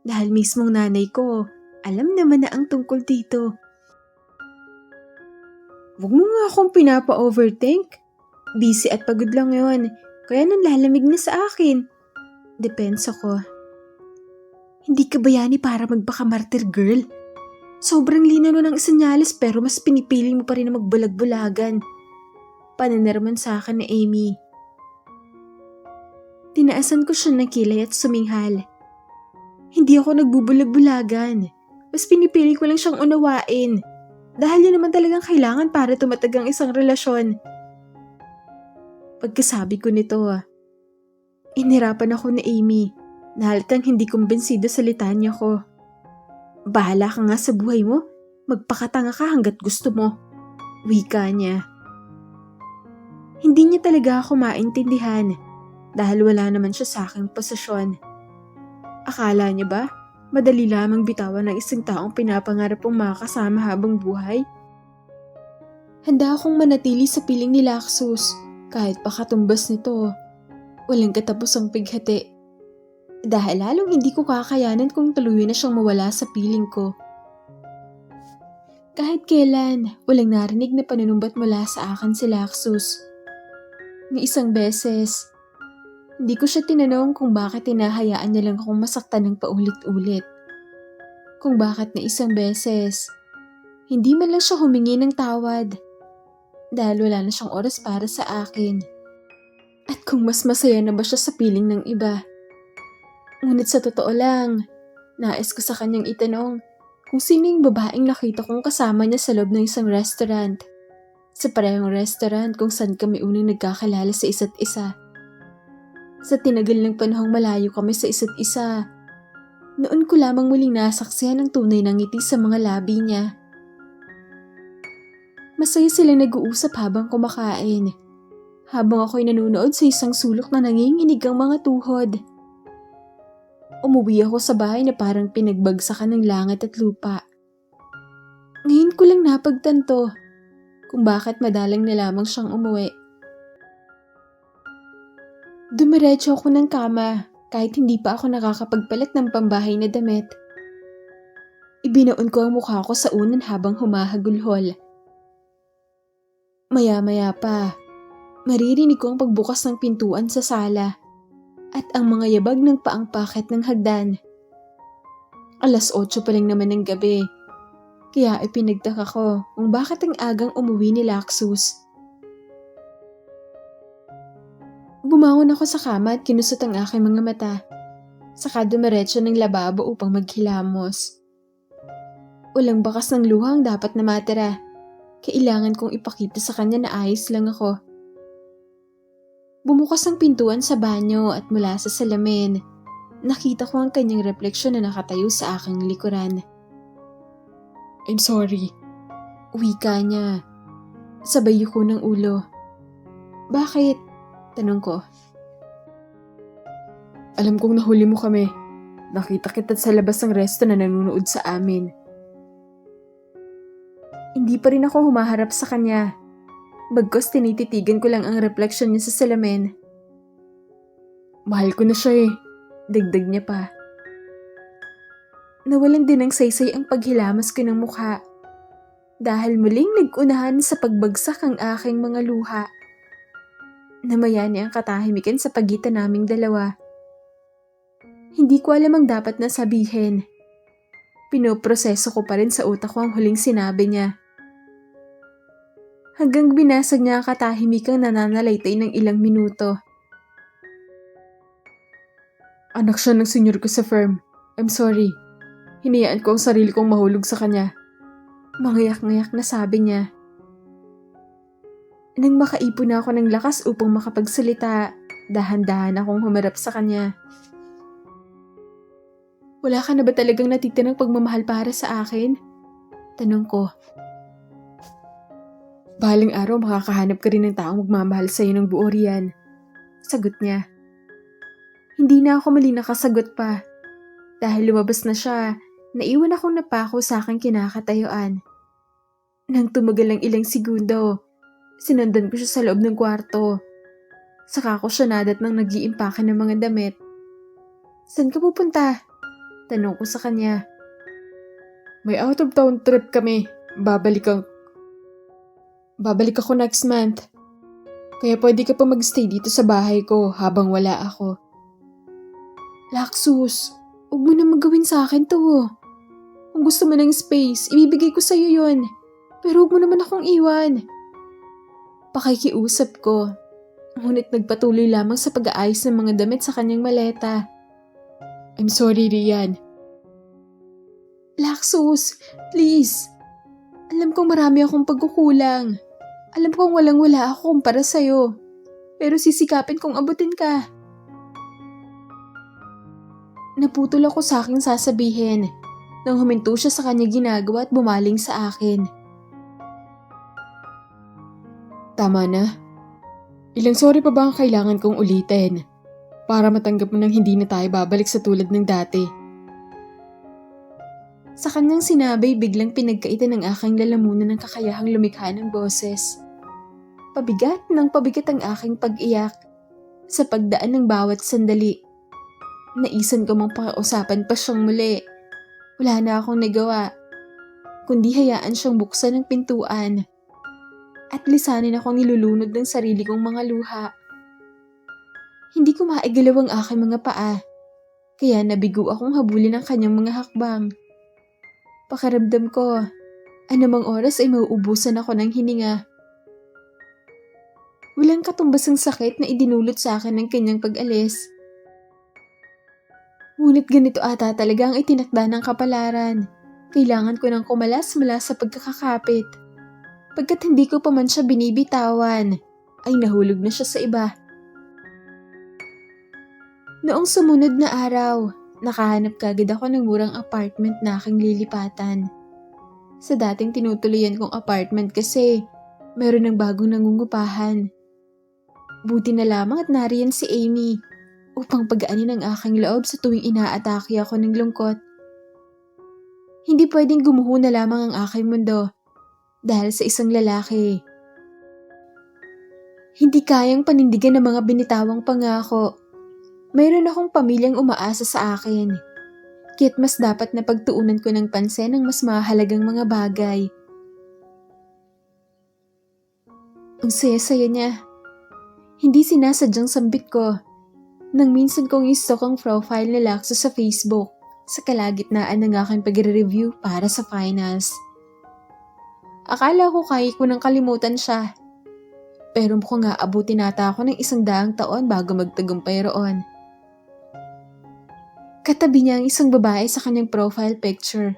Dahil mismong nanay ko, alam naman na ang tungkol dito. Huwag mo nga akong pinapa-overthink. Busy at pagod lang yon, kaya nanlalamig na sa akin. Depensa ko. Hindi ka bayani para magpaka-martyr, girl. Sobrang linaw ng senyales pero mas pinipili mo pa rin na magbulag-bulagan. Pananaraman sa akin ni Amy. Tinaasan ko siya ng kilay at suminghal. Hindi ako nagbubulag-bulagan. Mas pinipili ko lang siyang unawain. Dahil yun naman talagang kailangan para tumatag ang isang relasyon. Pagkasabi ko nito, inhirapan ako ni Amy. Nahaltang hindi kumbinsido sa litanya ko. Bahala ka nga sa buhay mo. Magpakatanga ka hanggat gusto mo. Wika niya. Hindi niya talaga ako maintindihan. Dahil wala naman siya sa aking posisyon. Akala niya ba, madali lamang bitawan ng isang taong pinapangarap kong makasama habang buhay? Handa akong manatili sa piling ni Laxus, kahit pa katumbas nito. Walang katapusang pighati. Dahil lalong hindi ko kakayanan kung tuluyan na siyang mawala sa piling ko. Kahit kailan, walang narinig na panunumbat mula sa akin si Laxus. Ni isang beses, hindi ko siya tinanong kung bakit tinahayaan niya lang akong masaktan ng paulit-ulit. Kung bakit na isang beses, hindi man lang siya humingi ng tawad dahil wala na siyang oras para sa akin. At kung mas masaya na ba siya sa piling ng iba. Ngunit sa totoo lang, nais ko sa kanyang itanong kung sino yung babaeng nakita kong kasama niya sa loob ng isang restaurant. Sa parehong restaurant kung saan kami unang nagkakilala sa isa't isa. Sa tinagal ng panahong malayo kami sa isa't isa, noon ko lamang muling nasaksihan ang tunay ng ngiti sa mga labi niya. Masaya silang nag-uusap habang kumakain, habang ako'y nanonood sa isang sulok na nanginginig ang mga tuhod. Umuwi ako sa bahay na parang pinagbagsakan ng langit at lupa. Ngayon ko lang napagtanto kung bakit madalang na lamang siyang umuwi. Dumiretso ako ng kama kahit hindi pa ako nakakapagpalit ng pambahay na damit. Ibinoon ko ang mukha ko sa unan habang humahagulhol. Maya-maya pa, maririnig ko ang pagbukas ng pintuan sa sala at ang mga yabag ng paang paket ng hagdan 8:00 pa lang naman ng gabi. Kaya ipinagtaka ko kung bakit ang agang umuwi ni Laxus. Bumangon ako sa kama at kinusot ang aking mga mata. Saka dumiretso ng lababo upang maghilamos. Walang bakas ng luha ang dapat na matira. Kailangan kong ipakita sa kanya na ayos lang ako. Bumukas ang pintuan sa banyo at mula sa salamin, nakita ko ang kanyang refleksyon na nakatayo sa aking likuran. I'm sorry. Wika niya. Sabay yuko ng ulo. Bakit? Tanong ko. Alam kong nahuli mo kami. Nakita kita sa labas ng resto na nanonood sa amin. Hindi pa rin ako humaharap sa kanya. Bagkos tinititigan ko lang ang refleksyon niya sa salamin. Mahal ko na siya eh. Dagdag niya pa. Nawalan din ng saysay ang paghilamas ko ng mukha. Dahil muling nag-unahan sa pagbagsak ang aking mga luha. Namayani ang katahimikan sa pagitan naming dalawa. Hindi ko alam ang dapat na sabihin. Pinoproseso ko pa rin sa utak ko ang huling sinabi niya. Hanggang binasag niya ang katahimikang nananalaytay ng ilang minuto. Anak siya ng senyor ko sa firm. I'm sorry. Hinayaan ko ang sarili kong mahulog sa kanya. Mangayak-ngayak na sabi niya. Nang makaipon na ako ng lakas upang makapagsalita, dahan-dahan akong humarap sa kanya. Wala ka na ba talagang natitirang pagmamahal para sa akin? Tanong ko. Bahaling araw makakahanap ka rin ng taong magmamahal sa iyo ng buo riyan. Sagot niya. Hindi na ako mali nakasagot pa. Dahil lumabas na siya, naiwan akong napako sa aking kinakatayuan. Nang tumagal ang ilang segundo, sinundan ko siya sa loob ng kwarto. Saka ko siya nadat nang nag-iimpake ng mga damit. Saan ka pupunta? Tanong ko sa kanya. May out of town trip kami. Babalik ako next month. Kaya pwede ka pa magstay dito sa bahay ko habang wala ako. Laxus, huwag mo na magawin sa akin to. Kung gusto mo ng space, ibibigay ko sa'yo yun. Pero huwag mo naman akong iwan. Pakikiusap ko. Ngunit nagpatuloy lamang sa pag-aayos ng mga damit sa kanyang maleta. I'm sorry, Rian. Laxus, please. Alam kong marami akong pagkukulang. Alam kong walang-wala ako kumpara sa'yo. Pero sisikapin kong abutin ka. Naputol ako sa aking sasabihin nang huminto siya sa kanya ginagawa at bumaling sa akin. Tama na. Ilang sorry pa ba ang kailangan kong ulitin para matanggap mo nang hindi na tayo babalik sa tulad ng dati? Sa kanyang sinabi, biglang pinagkaitan ng aking lalamunan ng kakayahang lumikha ng boses. Pabigat ng pabigat ang aking pag-iyak sa pagdaan ng bawat sandali. Naisan ko mang pakiusapan pa siyang muli. Wala na akong nagawa, kundi hayaan siyang buksan ng pintuan at lisanin akong nilulunod ng sarili kong mga luha. Hindi ko maigalaw ang aking mga paa, kaya nabigo akong habulin ang kanyang mga hakbang. Pakiramdam ko, anumang oras ay mauubusan ako ng hininga. Walang katumbasang sakit na idinulot sa akin ng kanyang pag-alis. Ngunit ganito ata talaga ang itinakda ng kapalaran. Kailangan ko nang kumalas mula sa pagkakakapit. Pagkat hindi ko pa man siya binibitawan, ay nahulog na siya sa iba. Noong sumunod na araw, nakahanap kagad ako ng murang apartment na aking lilipatan. Sa dating tinutuloyan kong apartment kasi meron ng bagong nangungupahan. Buti na lamang at nariyan si Amy upang pagaanin ang aking loob sa tuwing inaatake ako ng lungkot. Hindi pwedeng gumuho na lamang ang aking mundo dahil sa isang lalaki. Hindi kayang panindigan ng mga binitawang pangako. Mayroon akong pamilyang umaasa sa akin. Kaya't mas dapat na pagtuunan ko ng pansin ang mas mahalagang mga bagay. Ang saya-saya niya. Hindi sinasadyang sambit ko. Nang minsan kong i-stalk ang profile ni Laxus sa Facebook, sa kalagitnaan ng aking pagre-review para sa finals. Akala ko kaya ko nang kalimutan siya. Pero mukhang aabutin nata ako ng 100 taon bago magtagumpay roon. Katabi niya ang isang babae sa kanyang profile picture.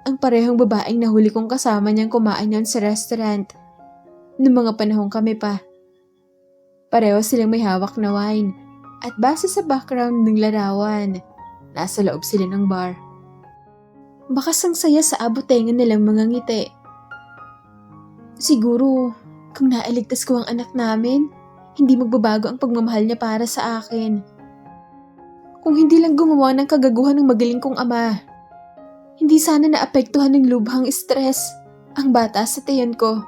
Ang parehong babaeng nahuli kong kasama niyang kumain yon sa restaurant noong mga panahong kami pa. Pareho silang may hawak na wine at base sa background ng larawan, nasa loob sila ng bar. Bakas ang saya sa abutengan nilang mga ngiti. Siguro, kung nailigtas ko ang anak namin, hindi magbabago ang pagmamahal niya para sa akin. Kung hindi lang gumawa ng kagaguhan ng magaling kong ama, hindi sana naapektuhan ng lubhang stress ang bata sa tiyan ko.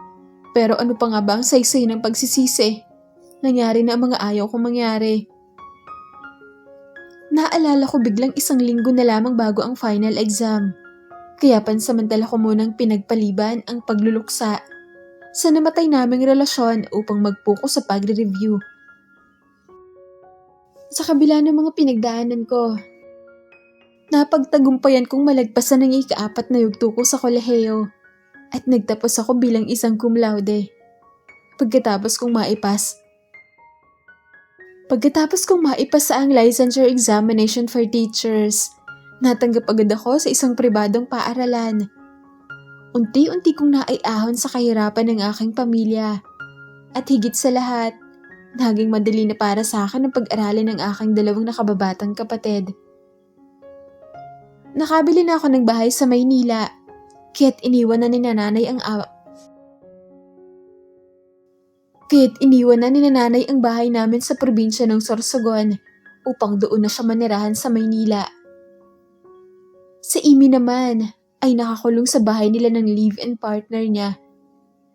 Pero ano pa nga ba ang saysay ng pagsisisi? Nangyari na ang mga ayaw kong mangyari. Naalala ko biglang 1 linggo na lamang bago ang final exam. Kaya pansamantala ko munang pinagpaliban ang pagluluksa sa namatay naming relasyon upang mag-focus sa pagre-review. Sa kabila ng mga pinagdaanan ko, napagtagumpayan kong malagpasan ang ika-4 na yugto ko sa kolehiyo at nagtapos ako bilang isang cum laude. Pagkatapos kong maipas sa ang licensure examination for teachers, natanggap agad ako sa isang pribadong paaralan. Unti-unti kong naiahon sa kahirapan ng aking pamilya. At higit sa lahat, naging madali na para sa akin ang pag-aralin ng aking 2 nakababatang kapatid. Nakabili na ako ng bahay sa Maynila, kaya't iniwan na ni nanay ang bahay namin sa probinsya ng Sorsogon upang doon na siya manirahan sa Maynila. Sa Imi naman, ay nakakulong sa bahay nila ng live-in partner niya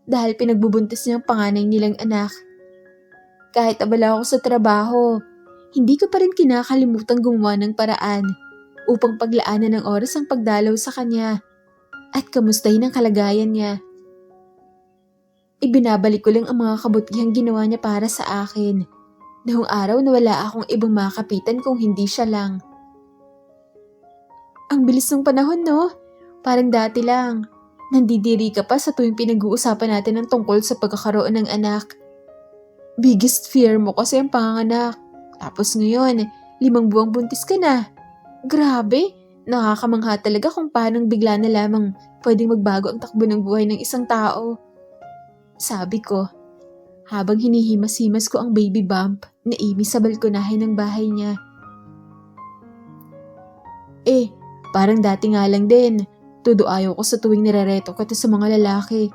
dahil pinagbubuntis niya ang panganay nilang anak. Kahit abala ako sa trabaho, hindi ko pa rin kinakalimutang gumawa ng paraan upang paglaanan ng oras ang pagdalaw sa kanya at kamustahin ang kalagayan niya. Ibinabalik ko lang ang mga kabutihang ginawa niya para sa akin. Noong araw na wala akong ibang makapitan kung hindi siya lang. Ang bilis ng panahon, no? Parang dati lang, nandidiri ka pa sa tuwing pinag-uusapan natin ng tungkol sa pagkakaroon ng anak. Biggest fear mo kasi ang panganganak. Tapos ngayon, 5 buwang buntis ka na. Grabe, nakakamangha talaga kung paano bigla na lamang pwedeng magbago ang takbo ng buhay ng isang tao. Sabi ko, habang hinihimas-himas ko ang baby bump na Amy sa balkonahe ng bahay niya. Parang dati nga lang din. Todo ayaw ko sa tuwing nirereto ko sa mga lalaki.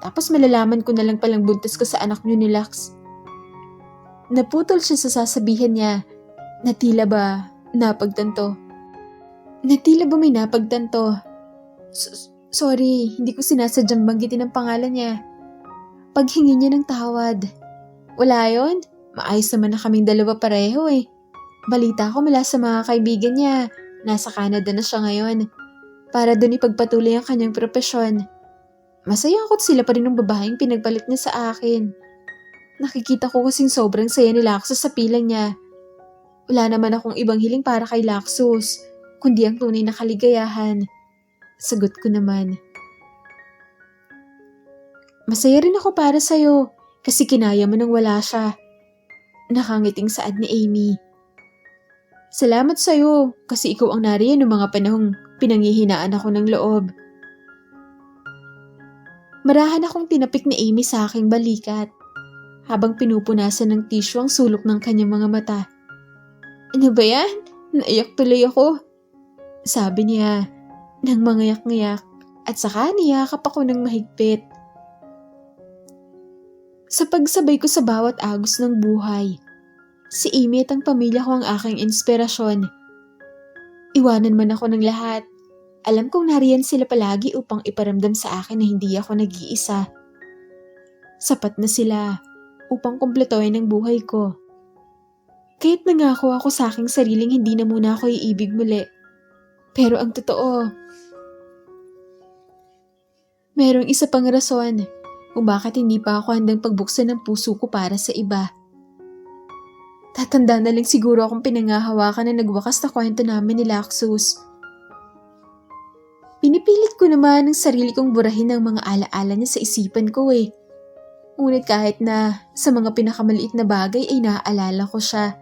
Tapos malalaman ko na lang palang buntis ko sa anak niyo ni Lux. Naputol siya sa sasabihin niya na tila ba may napagtanto. Sorry, hindi ko sinasadyang banggitin ang pangalan niya. Paghingi niya ng tawad. Wala yon, maayos naman na kaming 2 pareho eh. Balita ko mula sa mga kaibigan niya, nasa Canada na siya ngayon. Para doon ipagpatuloy ang kanyang propesyon. Masaya ako't sila pa rin ng babaeng pinagpalit niya sa akin. Nakikita ko kasing sobrang saya ni Laxus sa pilang niya. Wala naman akong ibang hiling para kay Laxus, kundi ang tunay na kaligayahan. Sagot ko naman. Masaya rin ako para sa'yo kasi kinaya mo nang wala siya. Nakangiting saad ni Amy. Salamat sa'yo kasi ikaw ang nariyan ng mga panahong pinanghihinaan ako ng loob. Marahan akong tinapik ni Amy sa aking balikat habang pinupunasan ng tissue ang sulok ng kanyang mga mata. Ano ba yan? Naiyak tuloy ako. Sabi niya nang mangayak-ngayak at saka niyakap ako ng mahigpit. Sa pagsabay ko sa bawat agos ng buhay, si Amy at ang pamilya ko ang aking inspirasyon. Iwanan man ako ng lahat, alam kong nariyan sila palagi upang iparamdam sa akin na hindi ako nag-iisa. Sapat na sila upang kumpletuhin ang buhay ko. Kahit nangako ako sa aking sariling hindi na muna ako iibig muli. Pero ang totoo, merong isa pang rason kung bakit hindi pa ako handang pagbuksan ng puso ko para sa iba. Tatanda na lang siguro akong pinangahawakan na nagwakas na kwento namin ni Laxus. Pinipilit ko naman ang sarili kong burahin ng mga alaala niya sa isipan ko eh. Ngunit kahit na sa mga pinakamaliit na bagay ay naaalala ko siya.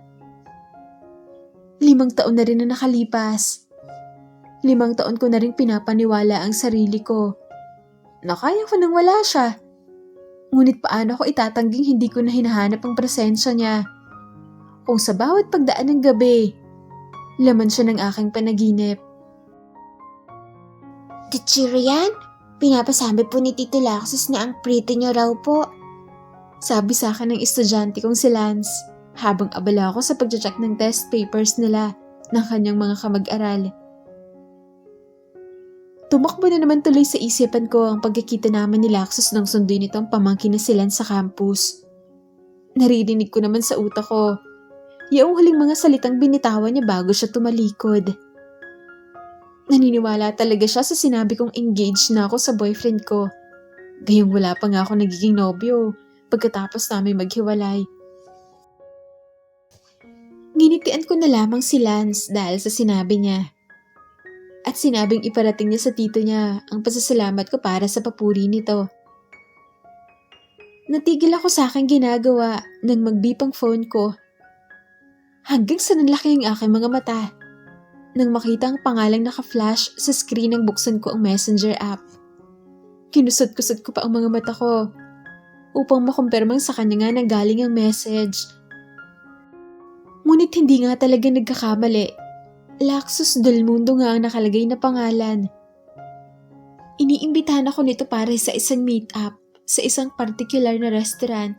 5 taon na rin na nakalipas. 5 taon ko na rin pinapaniwala ang sarili ko na kaya ko nang wala siya. Ngunit paano ko itatangging hindi ko na hinahanap ang presensya niya? Kung sa bawat pagdaan ng gabi, laman siya ng aking panaginip. Teacher Rian, pinapasabi po ni Tito Laxus na ang pretty niyo raw po. Sabi sa akin ng estudyante kong si Lance habang abala ako sa pagche-check ng test papers nila ng kanyang mga kamag-aral. Tumakbo na naman tuloy sa isipan ko ang pagkikita namin ni Laxus nang sunduin nitong pamangkin na si Lance sa campus. Naririnig ko naman sa utak ko yung huling mga salitang binitawan niya bago siya tumalikod. Naniniwala talaga siya sa sinabi kong engaged na ako sa boyfriend ko. Gayong wala pa nga ako nagiging nobyo pagkatapos namin maghiwalay. Nginitian ko na lamang si Lance dahil sa sinabi niya. At sinabing iparating niya sa tito niya ang pasasalamat ko para sa papuri nito. Natigil ako sa aking ginagawa nang mag-beep ang phone ko. Hanggang sa nanlaki ang aking mga mata nang makita ang pangalang naka-flash sa screen ng buksan ko ang messenger app. Kinusot-kusot ko pa ang mga mata ko upang makumpirmang sa kanya nga nanggaling ang message. Ngunit hindi nga talaga nagkakamali. Laxus del Mundo nga ang nakalagay na pangalan. Iniimbitahan ako nito para sa isang meet-up sa isang particular na restaurant.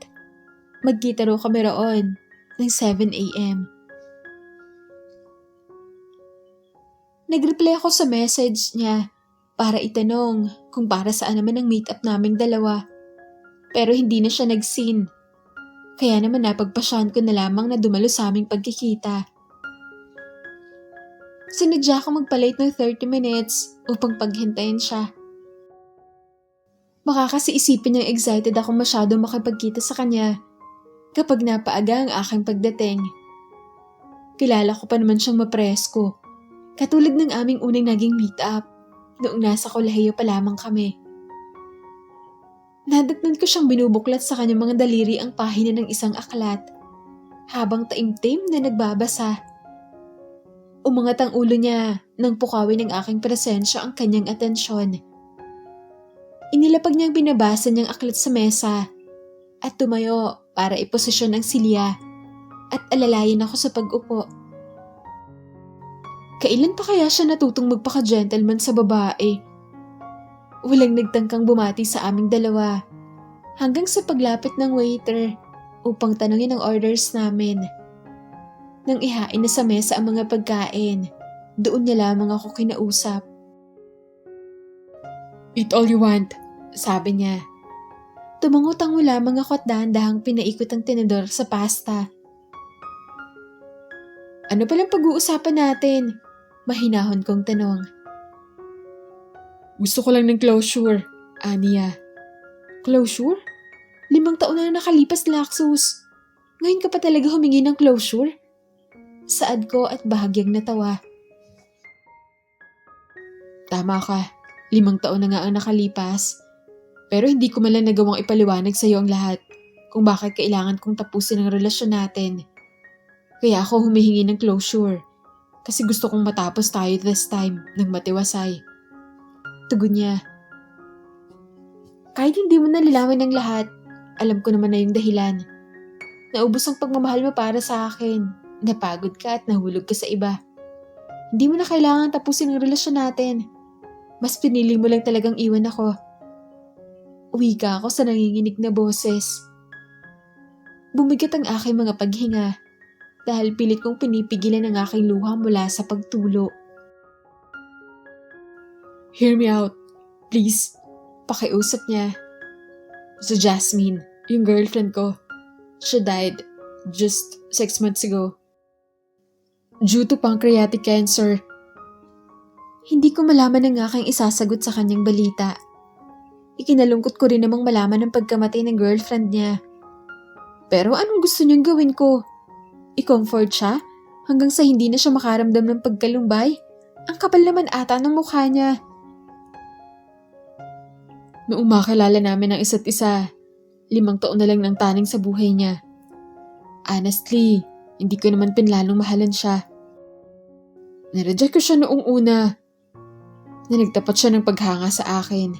Magkita raw kami roon ng 7 a.m. Nag-reply ako sa message niya para itanong kung para saan naman ang meet-up naming dalawa. Pero hindi na siya nag-seen. Kaya naman napagpasyahan ko na lamang na dumalo sa aming pagkikita. Sinadya ko magpa-late ng 30 minutes upang paghintayin siya. Baka kasi isipin niyang excited ako masyado makipagkita sa kanya kapag napaaga ang aking pagdating. Kilala ko pa naman siyang mapresko, katulad ng aming unang naging meet-up noong nasa kolehiyo pa lamang kami. Nadatnan ko siyang binubuklat sa kanyang mga daliri ang pahina ng isang aklat habang taimtim na nagbabasa. Umangat ang ulo niya nang pukawin ng aking presensya ang kanyang atensyon. Inilapag niyang binabasa niyang aklat sa mesa at tumayo para iposisyon ang silya at alalayan ako sa pag-upo. Kailan pa kaya siya natutong magpaka-gentleman sa babae? Walang nagtangkang bumati sa aming dalawa hanggang sa paglapit ng waiter upang tanungin ang orders namin. Nang ihain na sa mesa ang mga pagkain, doon niya lamang ako kinausap. "Eat all you want," sabi niya. Tumango-tango lamang ako at dahan-dahang pinaikot ang tinidor sa pasta. "Ano palang pag-uusapan natin?" Mahinahon kong tanong. "Gusto ko lang ng closure," aniya. "Closure? 5 taon na nakalipas, Laxus. Ngayon ka pa talaga humingi ng closure?" Saad ko at bahagyang natawa. "Tama ka, 5 taon na nga ang nakalipas. Pero hindi ko man lang nagawang ipaliwanag sa iyo ang lahat kung bakit kailangan kong tapusin ang relasyon natin. Kaya ako humihingi ng closure kasi gusto kong matapos tayo this time ng matiwasay." Tugon niya. "Kahit hindi mo nalilawin ang lahat, alam ko naman na yung dahilan. Naubos ang pagmamahal mo para sa akin. Napagod ka at nahulog ka sa iba. Hindi mo na kailangan tapusin ang relasyon natin. Mas pinili mo lang talagang iwan ako." Uwika ako sa nanginginig na boses. Bumigat ang aking mga paghinga dahil pilit kong pinipigilan ang aking luha mula sa pagtulo. "Hear me out, please," pakiusap niya. "Si Jasmine, yung girlfriend ko. She died just 6 months ago. Due to pancreatic cancer." Hindi ko malaman ang aking isasagot sa kanyang balita. Ikinalungkot ko rin namang malaman ang pagkamatay ng girlfriend niya. Pero anong gusto niyang gawin ko? I-comfort siya hanggang sa hindi na siya makaramdam ng pagkalumbay. Ang kapal naman ata ng mukha niya. Noong makilala namin ang isa't isa, 5 taon na lang ng taning sa buhay niya. Honestly, hindi ko naman pinlalong mahalan siya. Nireject ko siya noong una na nagtapat siya ng paghanga sa akin.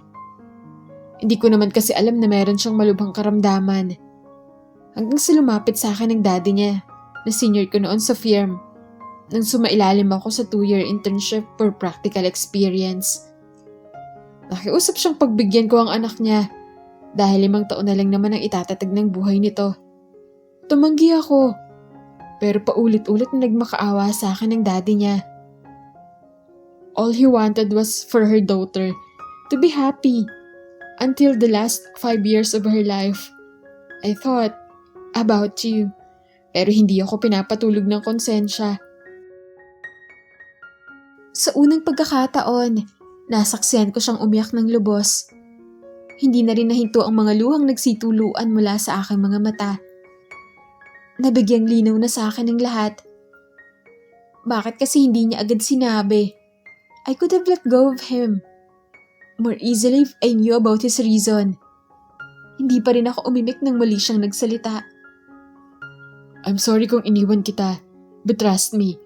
Hindi ko naman kasi alam na meron siyang malubhang karamdaman. Hanggang sa lumapit sa akin ng daddy niya na senior ko noon sa firm nang sumailalim ako sa 2-year internship for practical experience. Nakiusap siyang pagbigyan ko ang anak niya dahil 5 taon na lang naman ang itatatag ng buhay nito. Tumanggi ako, pero paulit-ulit na nagmakaawa sa akin ng daddy niya. All he wanted was for her daughter to be happy until the last 5 years of her life. I thought about you, pero hindi ako pinapatulog ng konsensya. Sa unang pagkakataon, nasaksihan ko siyang umiyak ng lubos. Hindi na rin nahinto ang mga luhang nagsituluan mula sa aking mga mata. Nabigyang linaw na sa akin ng lahat. Bakit kasi hindi niya agad sinabi? I could have let go of him more easily if I knew about his reason. Hindi pa rin ako umimik nang muli siyang nagsalita. I'm sorry kung iniwan kita, but trust me.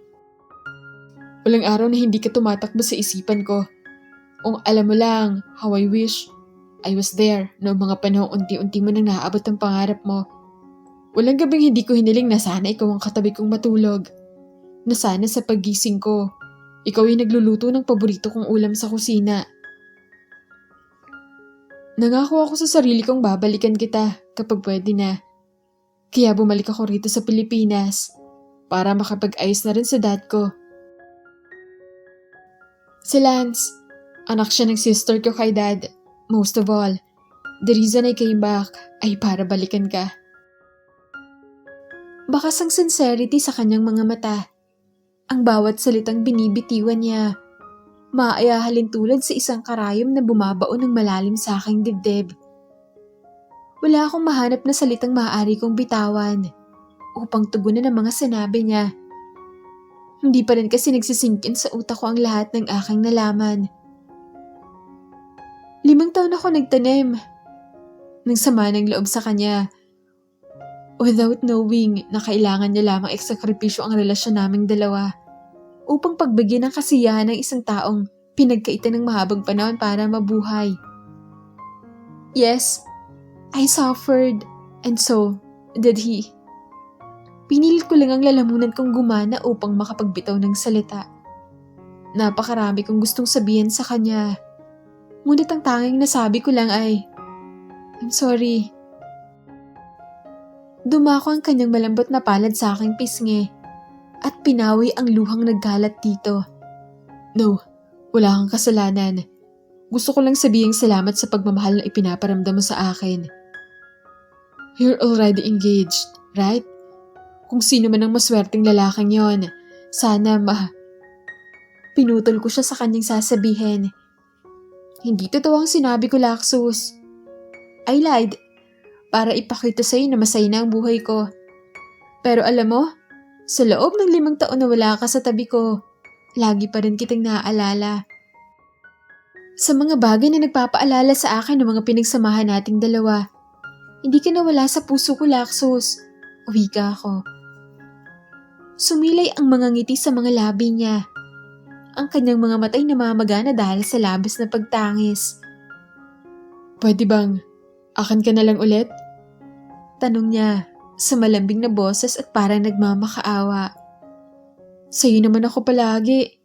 Walang araw na hindi ka tumatakbo sa isipan ko. Kung alam mo lang, how I wish I was there noong mga panahong unti-unti mo nang naaabot ang pangarap mo. Walang gabing hindi ko hiniling na sana ikaw ang katabi kong matulog. Na sana sa paggising ko, ikaw ay nagluluto ng paborito kong ulam sa kusina. Nangako ako sa sarili kong babalikan kita kapag pwede na. Kaya bumalik ako rito sa Pilipinas para makapag-ayos na rin sa dad ko. Si Lance, anak siya ng sister ko kay dad. Most of all, the reason I came back ay para balikan ka. Bakas ang sincerity sa kanyang mga mata. Ang bawat salitang binibitiwan niya, maaayahalin tulad sa isang karayom na bumabaon ng malalim sa aking dibdib. Wala akong mahanap na salitang maaari kong bitawan upang tugunan ang mga sinabi niya. Hindi pa rin kasi nagsisingkin sa utak ko ang lahat ng aking nalaman. 5 taon ako nagtanim ng sama ng loob sa kanya without knowing na kailangan niya lamang eksakripisyo ang relasyon naming dalawa upang pagbigyan ng kasiyahan ng isang taong pinagkaitan ng mahabang panahon para mabuhay. Yes, I suffered and so did he. Pinilit ko lang ang lalamunan kong gumana upang makapagbitaw ng salita. Napakarami kong gustong sabihin sa kanya. Ngunit ang tanging nasabi ko lang ay, I'm sorry. Dumako ang kanyang malambot na palad sa aking pisngi at pinawi ang luhang nagkalat dito. No, wala kang kasalanan. Gusto ko lang sabihing salamat sa pagmamahal na ipinaparamdam mo sa akin. You're already engaged, right? Kung sino man ang maswerteng lalaking yon, sana Pinutol ko siya sa kanyang sasabihin. Hindi totoo ang sinabi ko, Laxus. I lied para ipakita sa'yo na masaya na ang buhay ko. Pero alam mo, sa loob ng 5 taon na wala ka sa tabi ko, lagi pa rin kitang naaalala. Sa mga bagay na nagpapaalala sa akin ng mga pinagsamahan nating dalawa, hindi ka nawala sa puso ko, Laxus. Wika ako. Sumilay ang mga ngiti sa mga labi niya. Ang kanyang mga matay namamagana dahil sa labis na pagtangis. Pwede bang akin ka na lang ulit? Tanong niya sa malambing na boses at parang nagmamakaawa. Sa'yo naman ako palagi.